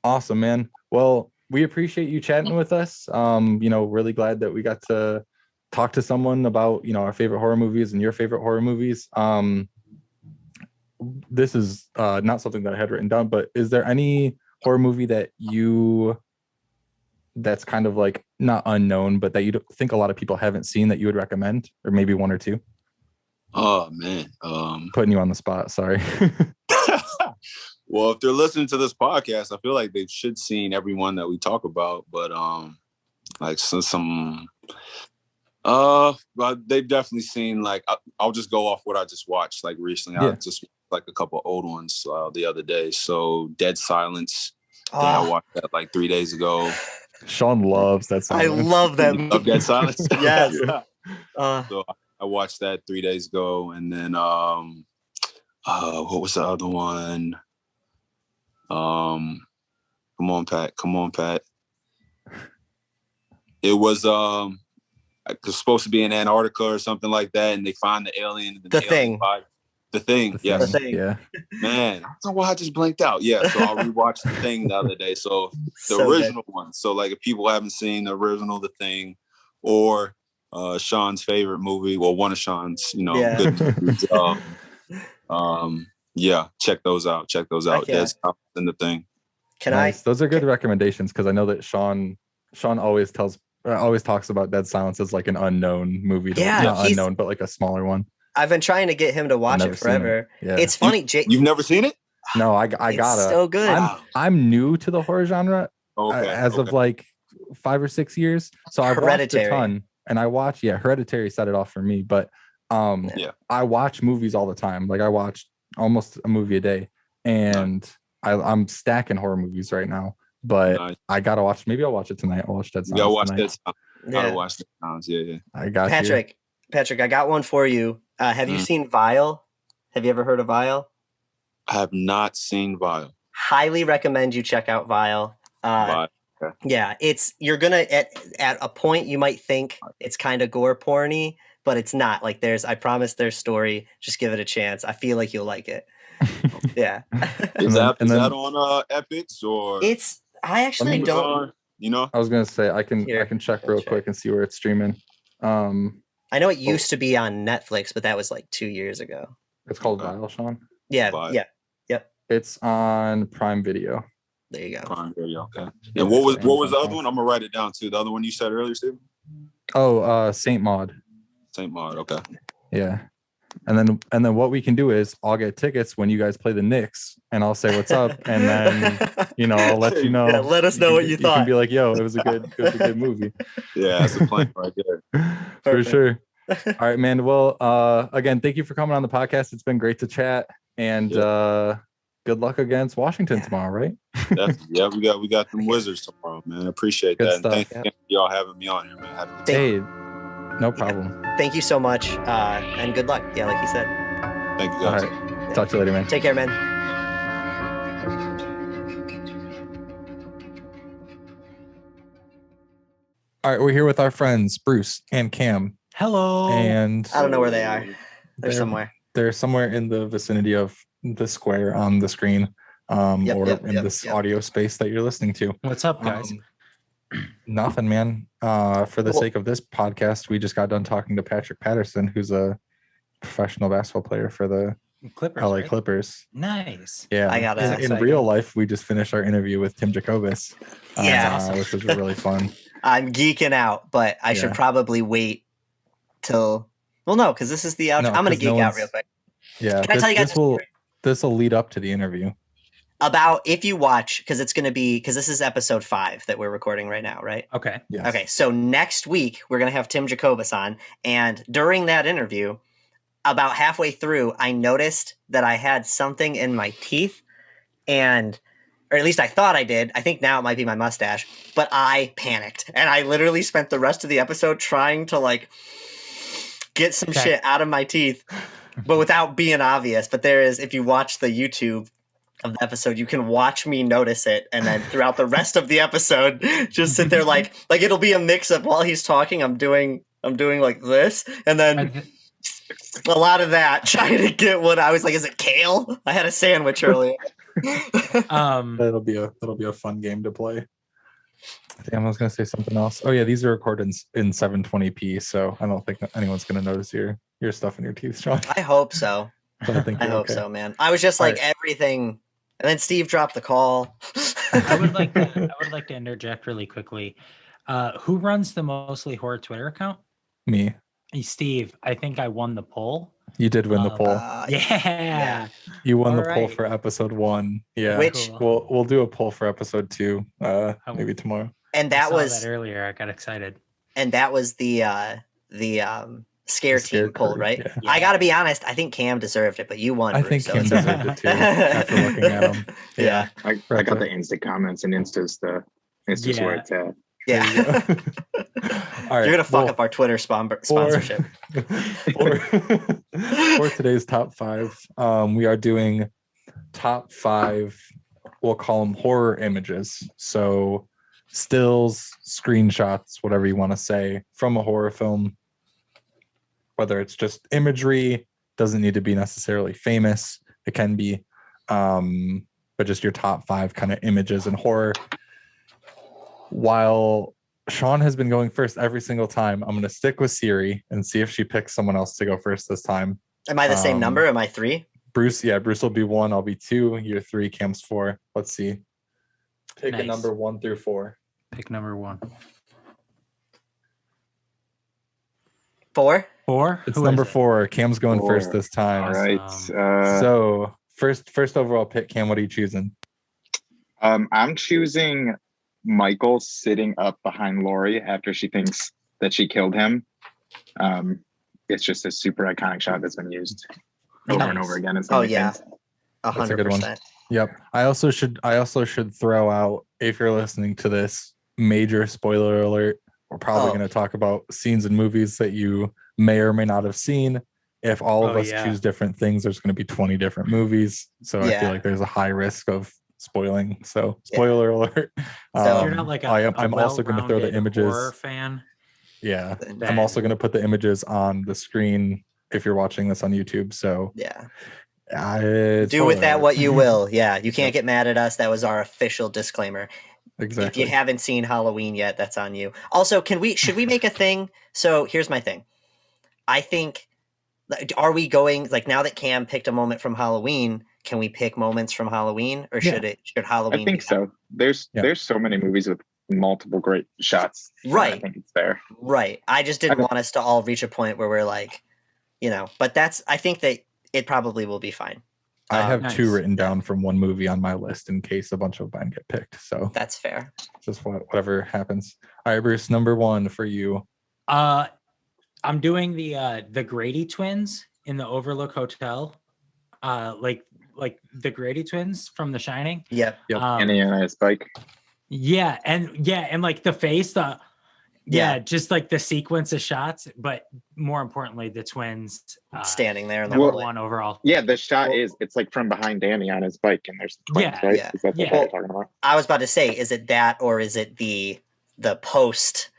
Awesome, man. Well, we appreciate you chatting with us. Really glad that we got to talk to someone about, our favorite horror movies and your favorite horror movies. This is not something that I had written down, but is there any horror movie that's kind of like not unknown, but that you think a lot of people haven't seen that you would recommend, or maybe one or two? Oh man, putting you on the spot. Sorry. Well, if they're listening to this podcast, I feel like they should seen everyone that we talk about, but but they've definitely seen, like, I'll just go off what I just watched like recently. I just like a couple old ones the other day. So Dead Silence. I watched that like 3 days ago. Sean loves that song. I love that movie. Love Dead Silence. Yes. So I watched that 3 days ago, and then what was the other one? Come on, Pat. It was supposed to be in Antarctica or something like that, and they find the alien. The Thing. The Thing. Yes. The Thing. Yeah. Man, I don't know why I just blanked out. Yeah. So I rewatched The Thing the other day. So the original one. So like if people haven't seen the original The Thing, or Sean's favorite movie. Well, one of Sean's, Yeah. good movies. Yeah, check those out. Check those out. Yeah. Dead Silence and The Thing. Nice. Those are good recommendations because I know that Sean always talks about Dead Silence as like an unknown movie. Not unknown, but like a smaller one. I've been trying to get him to watch it forever. Yeah. It's funny. You've never seen it? No, I gotta. It's so good. I'm new to the horror genre as of like 5 or 6 years. So I've watched a ton, and I watch. Yeah, Hereditary set it off for me, but I watch movies all the time. Like I watch almost a movie a day, and I'm stacking horror movies right now. But I gotta watch. Maybe I'll watch it tonight. I'll watch Dead Silence. You gotta watch tonight. Gotta watch Dead Silence. Yeah. I got Patrick. Patrick, I got one for you. Have you seen Vile? Have you ever heard of Vile? I have not seen Vile. Highly recommend you check out Vile. Vile. Okay. Yeah, you're gonna at a point you might think it's kind of gore porny, but it's not. Like I promise there's story. Just give it a chance. I feel like you'll like it. Yeah. Is that on Epics or? I actually don't. I was gonna say I can check real quick and see where it's streaming. I know it used to be on Netflix, but that was like 2 years ago. It's called Vile, Sean. Yeah. Yep. It's on Prime Video. There you go. Prime Video. Okay. And what was the other one? I'm gonna write it down too. The other one you said earlier, Steve. Oh, Saint Maud. Saint Maud. Okay. Yeah. And then what we can do is I'll get tickets when you guys play the Knicks, and I'll say what's up, and then I'll let you know. Yeah, let us know what you thought. You can be like, "Yo, it was a good movie." Yeah, that's a plan right there. For sure. All right, man. Well, again, thank you for coming on the podcast. It's been great to chat, and good luck against Washington tomorrow, right? Yeah, we got them Wizards tomorrow, man. I appreciate that. And thank y'all having me on here, man. Hey, no problem. Thank you so much, and good luck. Yeah, like you said. Thank you, guys. All right. Talk to you later, man. Take care, man. All right, we're here with our friends Bruce and Cam. Hello. And I don't know where they are. They're somewhere. They're somewhere in the vicinity of the square on the screen, in this audio space that you're listening to. What's up, guys? Nothing, man. For the sake of this podcast, we just got done talking to Patrick Patterson, who's a professional basketball player for the LA Clippers. Nice. Yeah. I got it. In real life, we just finished our interview with Tim Jacobus. Which was really fun. I'm geeking out, but I should probably wait till. Well, no, because this is the outro. I'm gonna geek out real quick. Yeah. Can I tell you guys this will lead up to the interview. About if you watch, because this is episode 5 that we're recording right now, right? Okay. Yes. Okay. So next week we're gonna have Tim Jacobus on, and during that interview, about halfway through, I noticed that I had something in my teeth, or at least I thought I did. I think now it might be my mustache, but I panicked, and I literally spent the rest of the episode trying to get some shit out of my teeth, but without being obvious. But if you watch the YouTube of the episode, you can watch me notice it, and then throughout the rest of the episode, just sit there like it'll be a mix of while he's talking, I'm doing like this, and then a lot of that trying to get what I was like. Is it kale? I had a sandwich earlier. That'll be a fun game to play. Damn, I was gonna say something else. Oh yeah, these are recorded in 720p, so I don't think anyone's gonna notice your stuff in your teeth, Sean. I hope so. I hope so, man. I was just everything, and then Steve dropped the call. I would like to interject really quickly. Who runs the Mostly Horror Twitter account? Me. Steve, I think I won the poll. You did win the poll. Yeah. You won the poll for episode 1. Yeah. Which we'll do a poll for episode 2, maybe tomorrow. And that was that earlier. I got excited. And that was the scare team poll, right? Yeah. I got to be honest. I think Cam deserved it, but you won. I Bruce, think Cam deserved it too. After looking at him. Yeah. I got the Insta comments, and Insta's where it's at. Yeah. All right, you're gonna fuck up our Twitter sponsorship. For today's top 5, we are doing top 5. We'll call them horror images. So stills, screenshots, whatever you want to say, from a horror film. Whether it's just imagery, doesn't need to be necessarily famous. It can be, but just your top 5 kind of images in horror. While Sean has been going first every single time. I'm going to stick with Siri and see if she picks someone else to go first this time. Am I the same number? Am I 3? Bruce will be 1. I'll be 2. You're 3. Cam's 4. Let's see. Pick a Nice. number 1 through 4. Pick number 1. 4? 4? It's Who number is it? 4. Cam's going 4. first this time. All right. So first overall pick. Cam, what are you choosing? I'm choosing Michael sitting up behind Lori after she thinks that she killed him. It's just a super iconic shot that's been used over and Nice. over again. In so many things. That's a good one. 100%. Yep. I also should throw out, if you're listening to this, major spoiler alert. We're probably going to talk about scenes in movies that you may or may not have seen. If all of us choose different things, there's going to be 20 different movies. So I feel like there's a high risk of spoiling. So spoiler alert. So You're not like I'm also going to throw the well-rounded images. horror fan. Yeah. I'm also going to put the images on the screen if you're watching this on YouTube. So do with that what you will. Yeah, you can't get mad at us. That was our official disclaimer. Exactly. If you haven't seen Halloween yet, that's on you. Also, should we make a thing? So here's my thing. I think, are we going, like, now that Cam picked a moment from Halloween, can we pick moments from Halloween, or should Halloween? I think so. There's so many movies with multiple great shots. Right. I think it's there. Right. I just didn't want us to all reach a point where we're like, but I think that it probably will be fine. I have 2 written down from one movie on my list in case a bunch of mine get picked. So that's fair. Just whatever happens. All right, Bruce, number 1 for you. I'm doing the Grady twins in the Overlook Hotel. Like the Grady twins from The Shining. Yep. Annie and his bike. Yeah, and like the face, just like the sequence of shots, but more importantly, the twins standing there in the number 1 overall. Yeah, the shot it's like from behind Danny on his bike, and there's the twins, right? Is that what you're talking about? I was about to say, is it that, or is it the post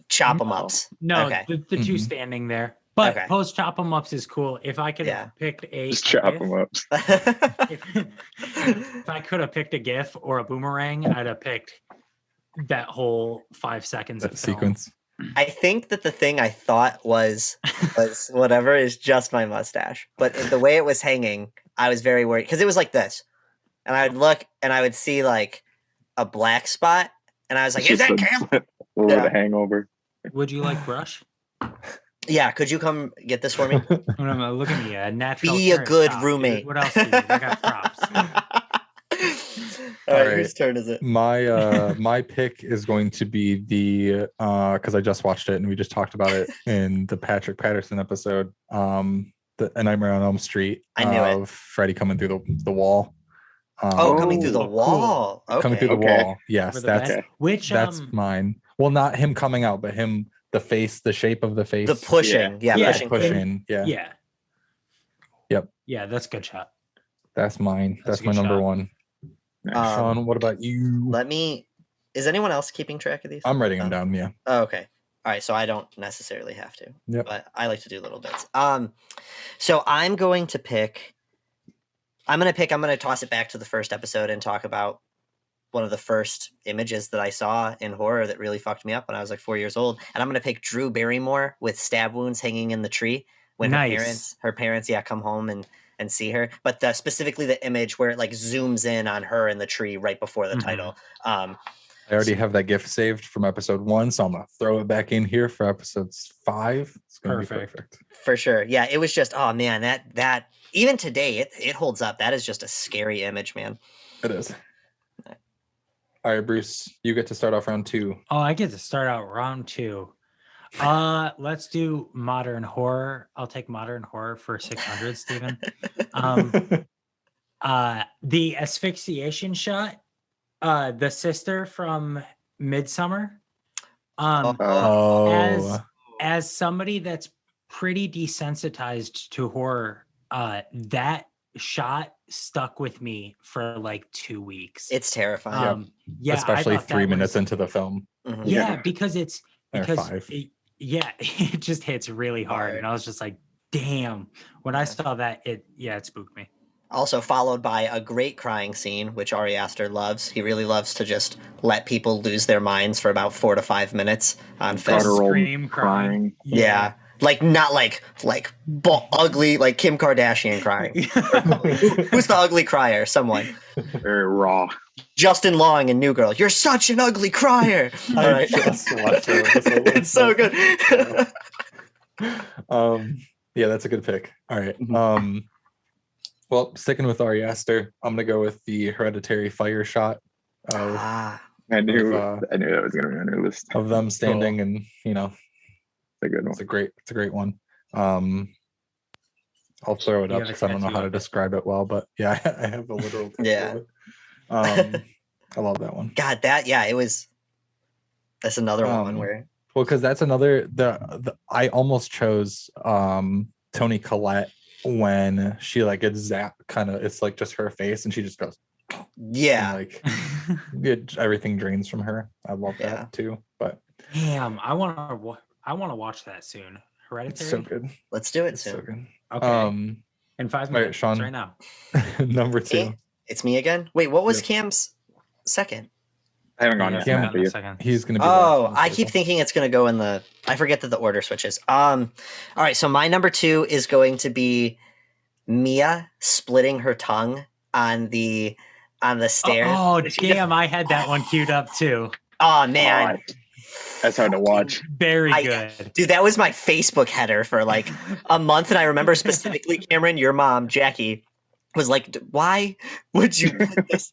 chop 'em ups? No, the 2 standing there. But post chop 'em ups is cool. If I could have picked just chop 'em ups. if I could have picked a GIF or a boomerang, I'd have picked that whole 5 seconds of sequence. I think that the thing I thought was whatever is just my mustache, but the way it was hanging, I was very worried because it was like this, and I would look and I would see like a black spot, and I was like, "Is that Cam?" The hangover. Would you like brush? Yeah, could you come get this for me? No, look at me, a natural. Be a good top, roommate. Dude. What else do you need? I got props. All right, whose turn is it? My pick is going to be the because I just watched it and we just talked about it in the Patrick Patterson episode. The A Nightmare on Elm Street. I knew it. Freddy coming through the wall. Coming through the wall. Cool. Okay. Coming through the wall. Yes, that's mine. Well, not him coming out, but him. The face, the shape of the face. The pushing. Pushing. Yeah. Yep. Yeah, that's a good shot. That's mine. That's my number 1. Sean, what about you? Is anyone else keeping track of these? I'm writing them down, yeah. Oh, okay. All right, so I don't necessarily have to. Yep. But I like to do little bits. So I'm going to toss it back to the first episode and talk about one of the first images that I saw in horror that really fucked me up when I was like 4 years old. And I'm going to pick Drew Barrymore with stab wounds hanging in the tree when her parents come home and see her. But specifically the image where it like zooms in on her in the tree right before the title. I already have that GIF saved from episode 1, so I'm going to throw it back in here for episodes 5. It's going to be perfect. For sure. Yeah, it was just, oh man, that even today, it holds up. That is just a scary image, man. It is. All right, Bruce, you get to start off round 2. Oh, I get to start out round 2. Let's do modern horror. I'll take modern horror for 600, Stephen. The asphyxiation shot, the sister from Midsummer. As somebody that's pretty desensitized to horror, that shot stuck with me for like 2 weeks. It's terrifying. Especially 3 minutes into the film. Mm-hmm. Yeah, because it just hits really hard. And I was just like, damn. When I saw that, it spooked me. Also followed by a great crying scene, which Ari Aster loves. He really loves to just let people lose their minds for about 4 to 5 minutes on film. Guttural Scream crying. Yeah. Like not like ugly like Kim Kardashian crying. Who's the ugly crier? Someone. Very raw. Justin Long in New Girl. You're such an ugly crier. All right. just watched that episode. It's so good. Yeah, that's a good pick. All right. Mhm. Well, sticking with Ari Aster, I'm gonna go with the Hereditary fire shot of, Ah, I knew Of, that was gonna be on your list. of them standing, and you know, It's a good one. it's a great one. I'll throw it You up have a because I don't know tattoo how to of it. describe it well, but yeah, I have a literal tattoo Yeah. of it. I love that one. God, that's another one where Well, because that's another the I almost chose Toni Collette when she like gets zapped, kind of it's like just her face and she just goes yeah. and, like everything drains from her. I love Yeah. that too. But Damn, I want to watch that soon. it's Hereditary. so good. Let's do it It's so soon. good. Okay. In 5 right, minutes. Sean. Right now. Number 2. Okay, it's me again. Wait, what was Yep. Cam's second? I haven't gone Yeah, yet. Cam- Matt, in for a you. second. He's gonna be Oh, last in the I keep circle. thinking it's gonna go in the. I forget that the order switches. All right. So my number 2 is going to be Mia splitting her tongue on the stairs. Oh, She damn! I had that one queued up too. Oh man, That's hard to watch. Very I- good. dude, that was my Facebook header for like a month, and I remember specifically, Cameron, your mom, Jackie, was like, "Why would you put this?"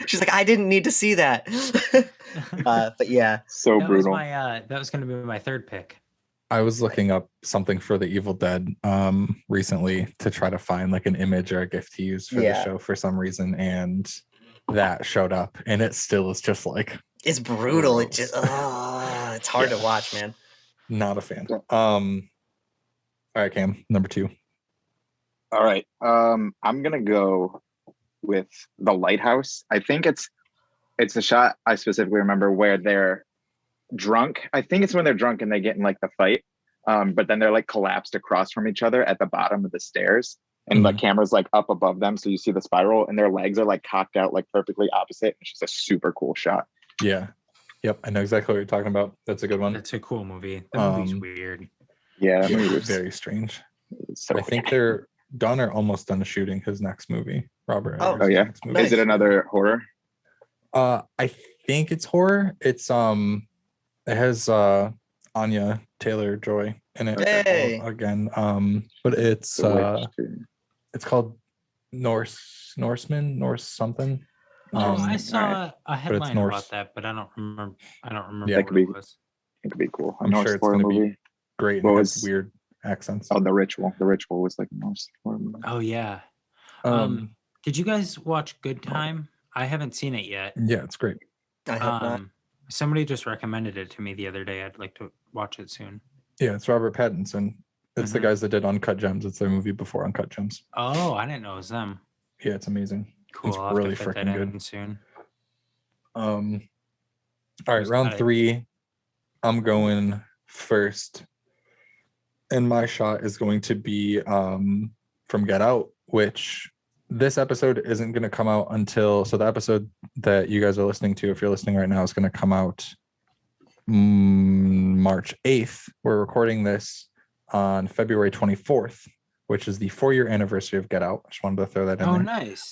She's like, "I didn't need to see that." But yeah, So That was brutal. my. That was going to be my third pick. I was looking up something for the Evil Dead recently to try to find like an image or a GIF to use for Yeah. the show for some reason, and that showed up, and it still is just like it's brutal. It Gross. just, it's hard Yeah. to watch, man. not a fan. All right, Cam, number 2. All right. I'm gonna go with The Lighthouse. I think it's a shot I specifically remember where they're drunk. I think it's when they're drunk and they get in like the fight. But then they're like collapsed across from each other at the bottom of the stairs. And the camera's like up above them. So you see the spiral and their legs are like cocked out like perfectly opposite. It's just a super cool shot. Yeah. Yep. I know exactly what you're talking about. That's a good one. That's a cool movie. The movie's Um, weird. Yeah, that Yeah, movie was very strange. so I think they're done or almost done shooting his next movie. Robert. Oh, Eggers' yeah? next movie. Is it another horror? I think it's horror. It's it has Anya Taylor-Joy in it Hey. again. But it's The Witch, too. it's called Norse something. Oh, I alright. saw a headline Norse. about that, but I don't remember. Yeah. That what could be- it was. It could be cool. A I'm Norse sure it's horror gonna be- movie. Great. What And has was- weird accents. Oh, The Ritual. The Ritual was like a Norse horror movie. Oh yeah. Um, Did you guys watch Good Time? I haven't seen it yet. yeah, it's great. I have not. Somebody just recommended it to me the other day. I'd like to watch it soon. Yeah, it's Robert Pattinson. It's the Mhm. guys that did Uncut Gems. It's their movie before Uncut Gems. Oh, I didn't know it was them. Yeah, it's amazing. Cool. It's I'll have really to fit that freaking in good. soon. All right, Who's round got it? 3. I'm going first. And my shot is going to be from Get Out, which this episode isn't going to come out until, so the episode that you guys are listening to, if you're listening right now, is going to come out March 8th. We're recording this on February 24th, which is the 4-year anniversary of Get Out. Just wanted to throw that in Oh, there. nice.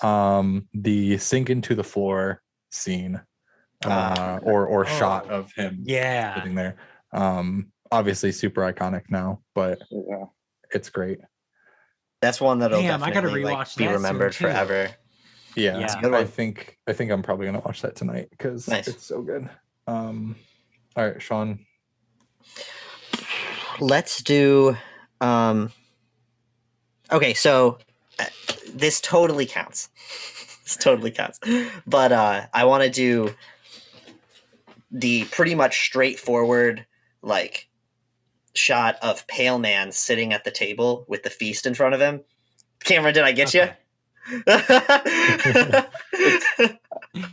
The sink into the floor scene or shot Oh, of him yeah. sitting there. Obviously super iconic now, but Yeah. it's great. That's one that'll Damn, I gotta definitely like, rewatch be that soon, remembered too. forever. Yeah, Yeah. Good I one. think I'm probably gonna watch that tonight because Nice. it's so good. All right, Sean. Let's do. Okay, so this totally counts. This totally counts. But I want to do the pretty much straightforward like shot of Pale Man sitting at the table with the feast in front of him. Cameron, did I get Okay. you?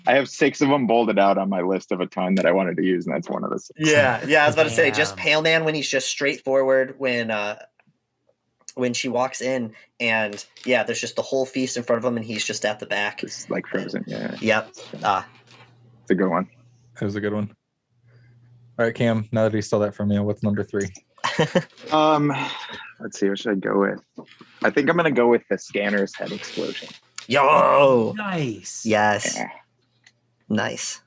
I have 6 of them bolded out on my list of a ton that I wanted to use, and that's one of the 6. Yeah, I was about to say just Damn. Pale Man when he's just straightforward when when she walks in, and yeah, there's just the whole feast in front of him, and he's just at the back. It's like Frozen. Yeah. Yep. It's a good one. That was a good one. All right, Cam. Now that he stole that from you, what's number 3? Let's see. What should I go with? I think I'm gonna go with the scanner's head explosion. Yo. Nice. Yes. Yeah, Nice.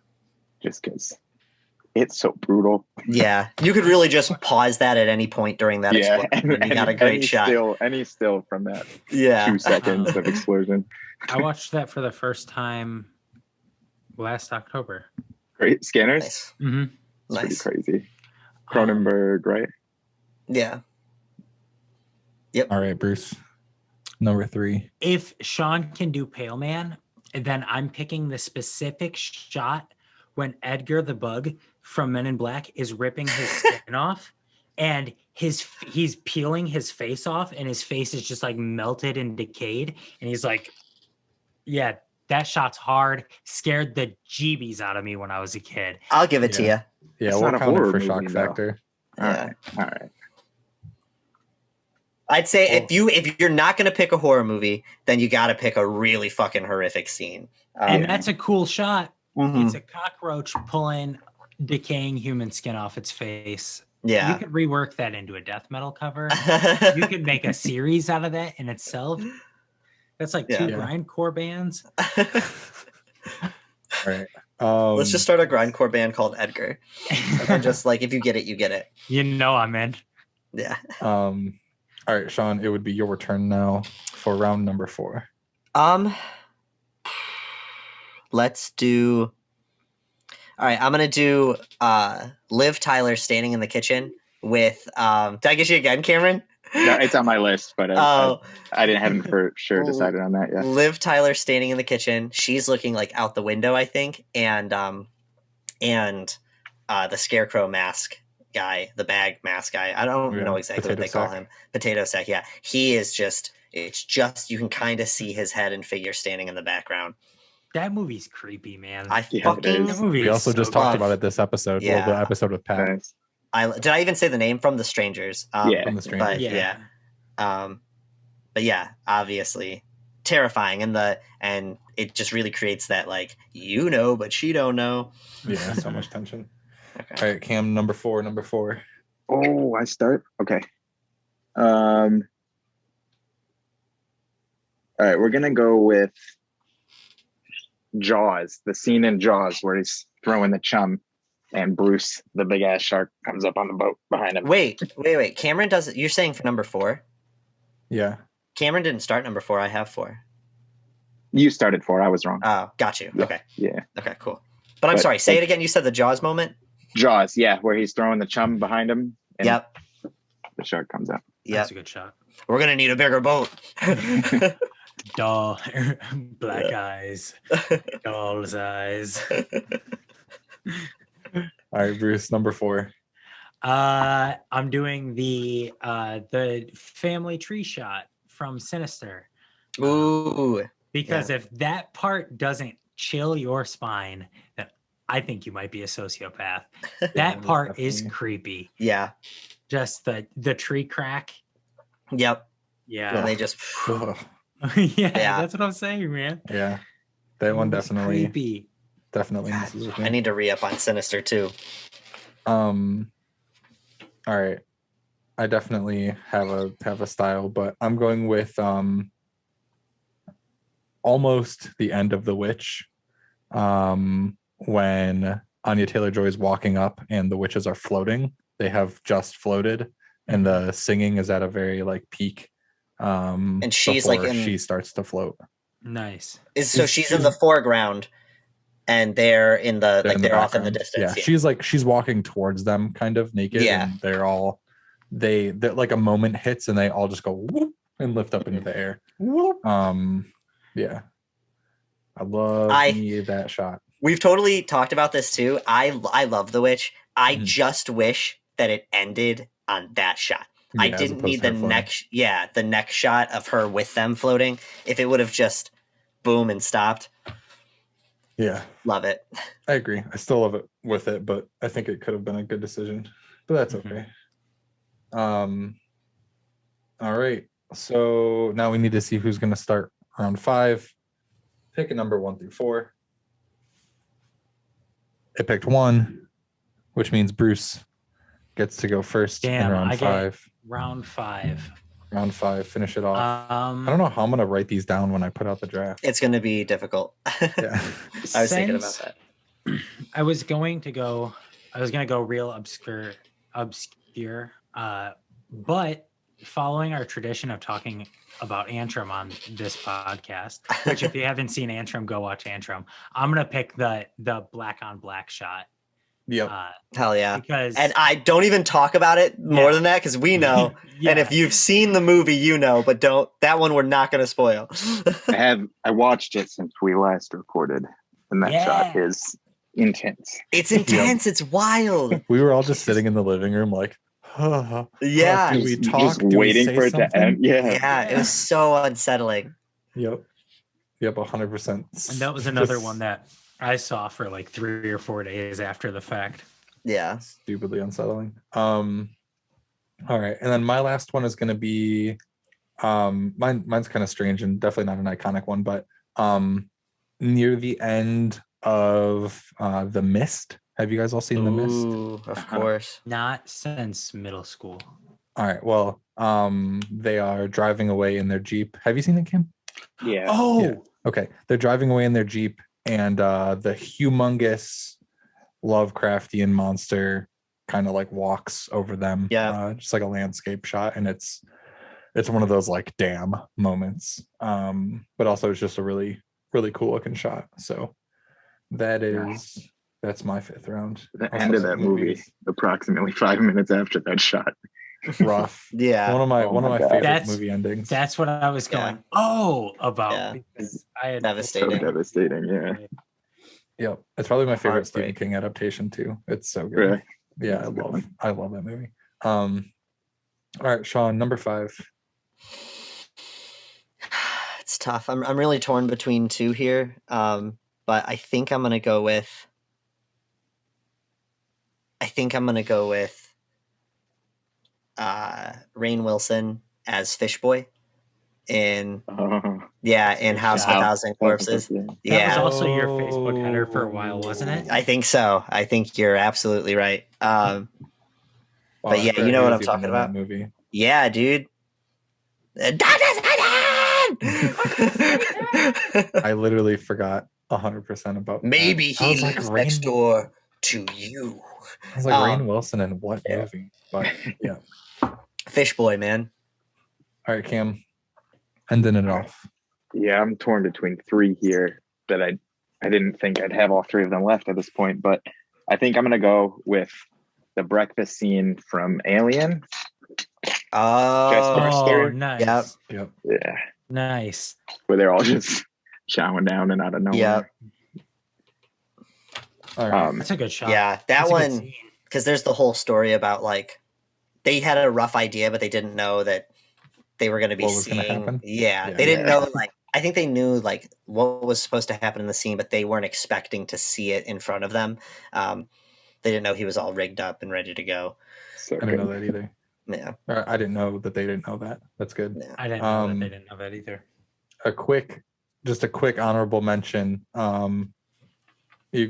just because it's so brutal. Yeah, you could really just pause that at any point during that explosion, and you got a great shot. Any still from that Yeah. 2 seconds of explosion. I watched that for the first time last October. Great scanners. Nice. Mm-hmm. It's Nice. pretty crazy. Cronenberg, right? Yeah. All right, Bruce. Number 3. If Sean can do Pale Man, then I'm picking the specific shot when Edgar the Bug from Men in Black is ripping his skin off, and he's peeling his face off, and his face is just like melted and decayed, and he's like, yeah, that shot's hard. Scared the jeebies out of me when I was a kid. I'll give it to you. Yeah, It's we'll not a count it horror for movie, shock though. factor. Yeah. All right. I'd say if you're not gonna pick a horror movie, then you got to pick a really fucking horrific scene. And that's a cool shot. Mhm. It's a cockroach pulling decaying human skin off its face. You Yeah. could rework that into a death metal cover. You could make a series out of that in itself. That's like 2 Yeah. grindcore bands. All right. Let's just start a grindcore band called Edgar, and just like if you get it, you get it. You know I'm in. Yeah. All right, Sean, it would be your turn now for round number 4. Let's do. All right, I'm gonna do Liv Tyler standing in the kitchen with. Did I get you again, Cameron? No, it's on my list, but Oh, I haven't for sure decided on that yet. Liv Tyler standing in the kitchen. She's looking like out the window, I think, and the scarecrow mask guy, the bag mask guy. I don't Yeah, know exactly what potato they call sack. him. Potato sack. Yeah, he is just. It's just you can kind of see his head and figure standing in the background. That movie's creepy, man. I Yeah, it fucking. is. That movie We is also so just talked good. about it this episode. Yeah. Well, the episode with Pat Nice. Did I even say the name from The Strangers? Yeah. from The Strangers. But yeah. But yeah, obviously terrifying, and it just really creates that like but she don't know. Yeah, so much tension. Okay. All right, Cam, number 4. Oh, I start? Okay. All right, we're gonna go with Jaws, the scene in Jaws where he's throwing the chum and Bruce, the big ass shark, comes up on the boat behind him. Wait. Cameron does it. You're saying for number 4? Yeah. Cameron didn't start number 4. I have 4. You started 4, I was wrong. Oh, got you. Yeah. Okay. Yeah. Okay, cool. But I'm But, sorry, say like- it again. You said the Jaws moment? Jaws, yeah, where he's throwing the chum behind him and Yep. the shark comes up. Yep. That's a good shot. We're gonna need a bigger boat. Doll, black eyes, doll's eyes. All right, Bruce, number 4. I'm doing the family tree shot from Sinister. Ooh. Because if that part doesn't chill your spine, then I think you might be a sociopath. That part is definitely. creepy. Yeah. Just the tree crack. Yep. Yeah. And they just Ugh. yeah, Yeah. that's what I'm saying, man. Yeah, that one It's definitely creepy. messes with me. I need to re-up on Sinister too. All right, I definitely have a style, but I'm going with almost the end of The Witch, when Anya Taylor-Joy is walking up and the witches are floating. They have just floated, and the singing is at a very like peak. And she's like before in she starts to float. Nice. so she's in the foreground and they're in the They're like in they're off in the background. distance. Yeah, she's walking towards them, kind of naked. Yeah. And they're all they're like a moment hits and they all just go whoop and lift up into the air. Yeah. I love that shot. We've totally talked about this too. I love The Witch. I Mhm. just wish that it ended on that shot. I Yeah, as didn't opposed need to the her floating. the next shot of her with them floating. If it would have just boom and stopped, Yeah, love it. I agree. I still love it with it, but I think it could have been a good decision. But that's Mhm. okay. All right. So now we need to see who's going to start round 5. Pick a number 1 through 4. It picked 1, which means Bruce gets to go first in Damn, round I get 5. round 5. Round 5, finish it off. I don't know how I'm going to write these down when I put out the draft. It's going to be difficult. Yeah. I was thinking about that. I was going to go real obscure, but following our tradition of talking about Antrim on this podcast, which if you haven't seen Antrim, go watch Antrim. I'm gonna pick the black on black shot. Yep. Hell yeah. Because And I don't even talk about it more Yeah. than that because we know. Yeah. And if you've seen the movie, you know, but that one we're not going to spoil. I watched it since we last recorded, and that shot is intense. It's intense. It's wild. We were all just sitting in the living room like, Yeah. do we Just talk? Do we waiting say for it something? to end. Yeah. Yeah, it was so unsettling. Yep. 100%. And that was another one that I saw for like 3 or 4 days after the fact. Yeah. Stupidly unsettling. All right, and then my last one is going to be mine's kind of strange and definitely not an iconic one, but near the end of The Mist. Have you guys all seen The Mist? Ooh, of course. Not since middle school. All right, well, they are driving away in their Jeep. Have you seen it, Kim? Yeah. Oh, Yeah. Okay, they're driving away in their Jeep, and the humongous Lovecraftian monster kind of like walks over them. Yeah. Just like a landscape shot, and it's one of those like damn moments. But also it's just a really, really cool looking shot. So that's my 5th round. The Also, end of that movie, movies, approximately 5 minutes after that shot. rough. Yeah. One of my God. favorite That's- movie endings. that's what I was Yeah. going about Yeah. because I had So Devastating. devastating. Yeah. Yep, it's probably my favorite Stephen Heartbreak. King adaptation too. It's so good. Really? Yeah, That's a good one. I love that movie. All right, Sean, number 5. It's tough. I'm really torn between 2 here. But I think I'm gonna go with Rainn Wilson as Fishboy in in House of a Wow. Thousand Corpses. That was Yeah, also your Facebook header for a while, wasn't it? I think so. I think you're absolutely right. Wow, But I yeah, forgot you know he what was I'm even talking in that about? movie. Yeah, dude. I literally forgot 100% about that. Maybe I he was like, lives next door to you. I was like, Um, Rainn Wilson in what yeah. movie? But yeah. Fishboy, man. All right, Cam, ending it off. Yeah, I'm torn between 3 here that I didn't think I'd have all 3 of them left at this point, but I think I'm gonna go with the breakfast scene from Alien. Oh, Oh, Star. nice. Yep. Yep. Yeah, Nice. where they're all just chowing down and out of nowhere. All right. That's a good shot. yeah, that That's a good one, scene. because there's the whole story about like they had a rough idea, but they didn't know that they were going to be What was gonna seeing. happen? Yeah, Yeah. they didn't know. Like, I think they knew like what was supposed to happen in the scene, but they weren't expecting to see it in front of them. They didn't know he was all rigged up and ready to go. So I didn't know good. that either. Yeah, Or I didn't know that they didn't know that. That's good. yeah. I didn't know that Um, they didn't know that either. A quick honorable mention.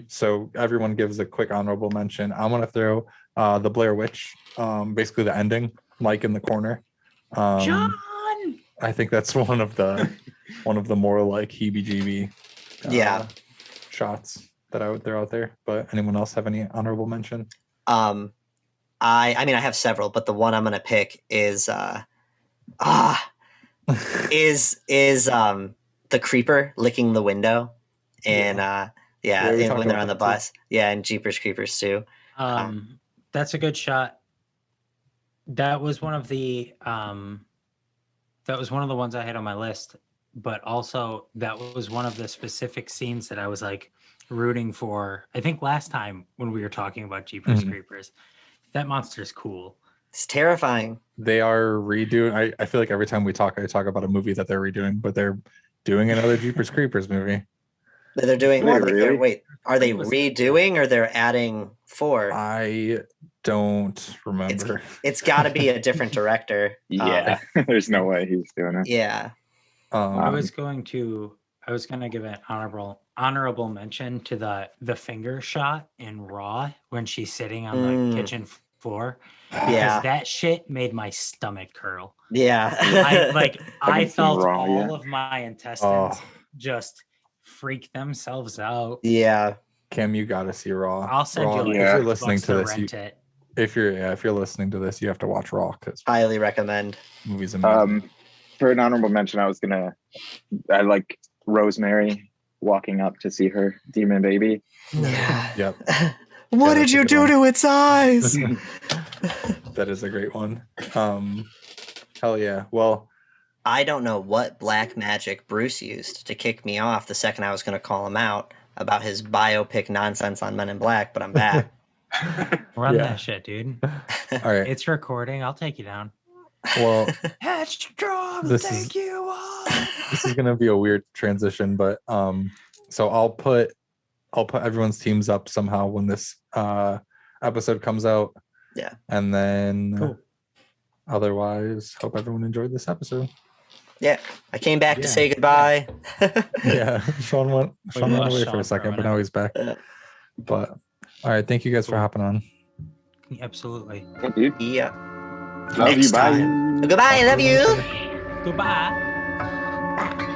So everyone gives a quick honorable mention. I want to throw the Blair Witch, basically the ending, Mike in the corner. John. I think that's one of the more like heebie-jeebie Yeah. shots that I would throw out there. But anyone else have any honorable mention? I mean, I have several, but the one I'm gonna pick is the creeper licking the window, and Yeah, we and talked when they're about on the that too. bus, and Jeepers Creepers too. That's a good shot. That was one of the ones I had on my list, but also that was one of the specific scenes that I was like rooting for. I think last time when we were talking about Jeepers Mhm. Creepers, that monster's cool. It's terrifying. They are redoing. I feel like every time we talk, I talk about a movie that they're redoing, but they're doing another Jeepers Creepers movie. They're doing. Wait, Well, really? wait, are they It was- redoing or they're adding 4? I don't remember. It's got to be a different director. Yeah, there's no way he's doing it. Yeah. I was going to give an honorable mention to the finger shot in Raw when she's sitting on the kitchen floor. Yeah. Because that shit made my stomach curl. Yeah. I seen felt Raw all yet. of my intestines just freak themselves out. Yeah. Kim, you gotta see Raw. I'll send Raw, you like if Yeah. you're listening to this, rent it. if you're listening to this, you have to watch Raw because Highly recommend. the movie's amazing. For an honorable mention, I like Rosemary walking up to see her demon baby. Yeah. Yep, What Yeah, did that's a you good do one. to its eyes? that is a great one. Hell yeah. Well, I don't know what black magic Bruce used to kick me off the second I was going to call him out about his biopic nonsense on Men in Black, but I'm back. Run Yeah. that shit, dude. all right. It's recording. I'll take you down. Well, Hatch drums, This take is- you on. this is gonna be a weird transition, but so I'll put everyone's teams up somehow when this episode comes out. Yeah. And then Cool. otherwise, hope everyone enjoyed this episode. Yeah. I came back to Yeah. say goodbye. Yeah. Sean went lost away for Sean a second, for a but now he's back. Yeah. But all right, thank you guys for Cool. hopping on. Absolutely. Yeah, dude. Yeah. Love Next you. Bye. time. Goodbye. I love you. Goodbye. Back.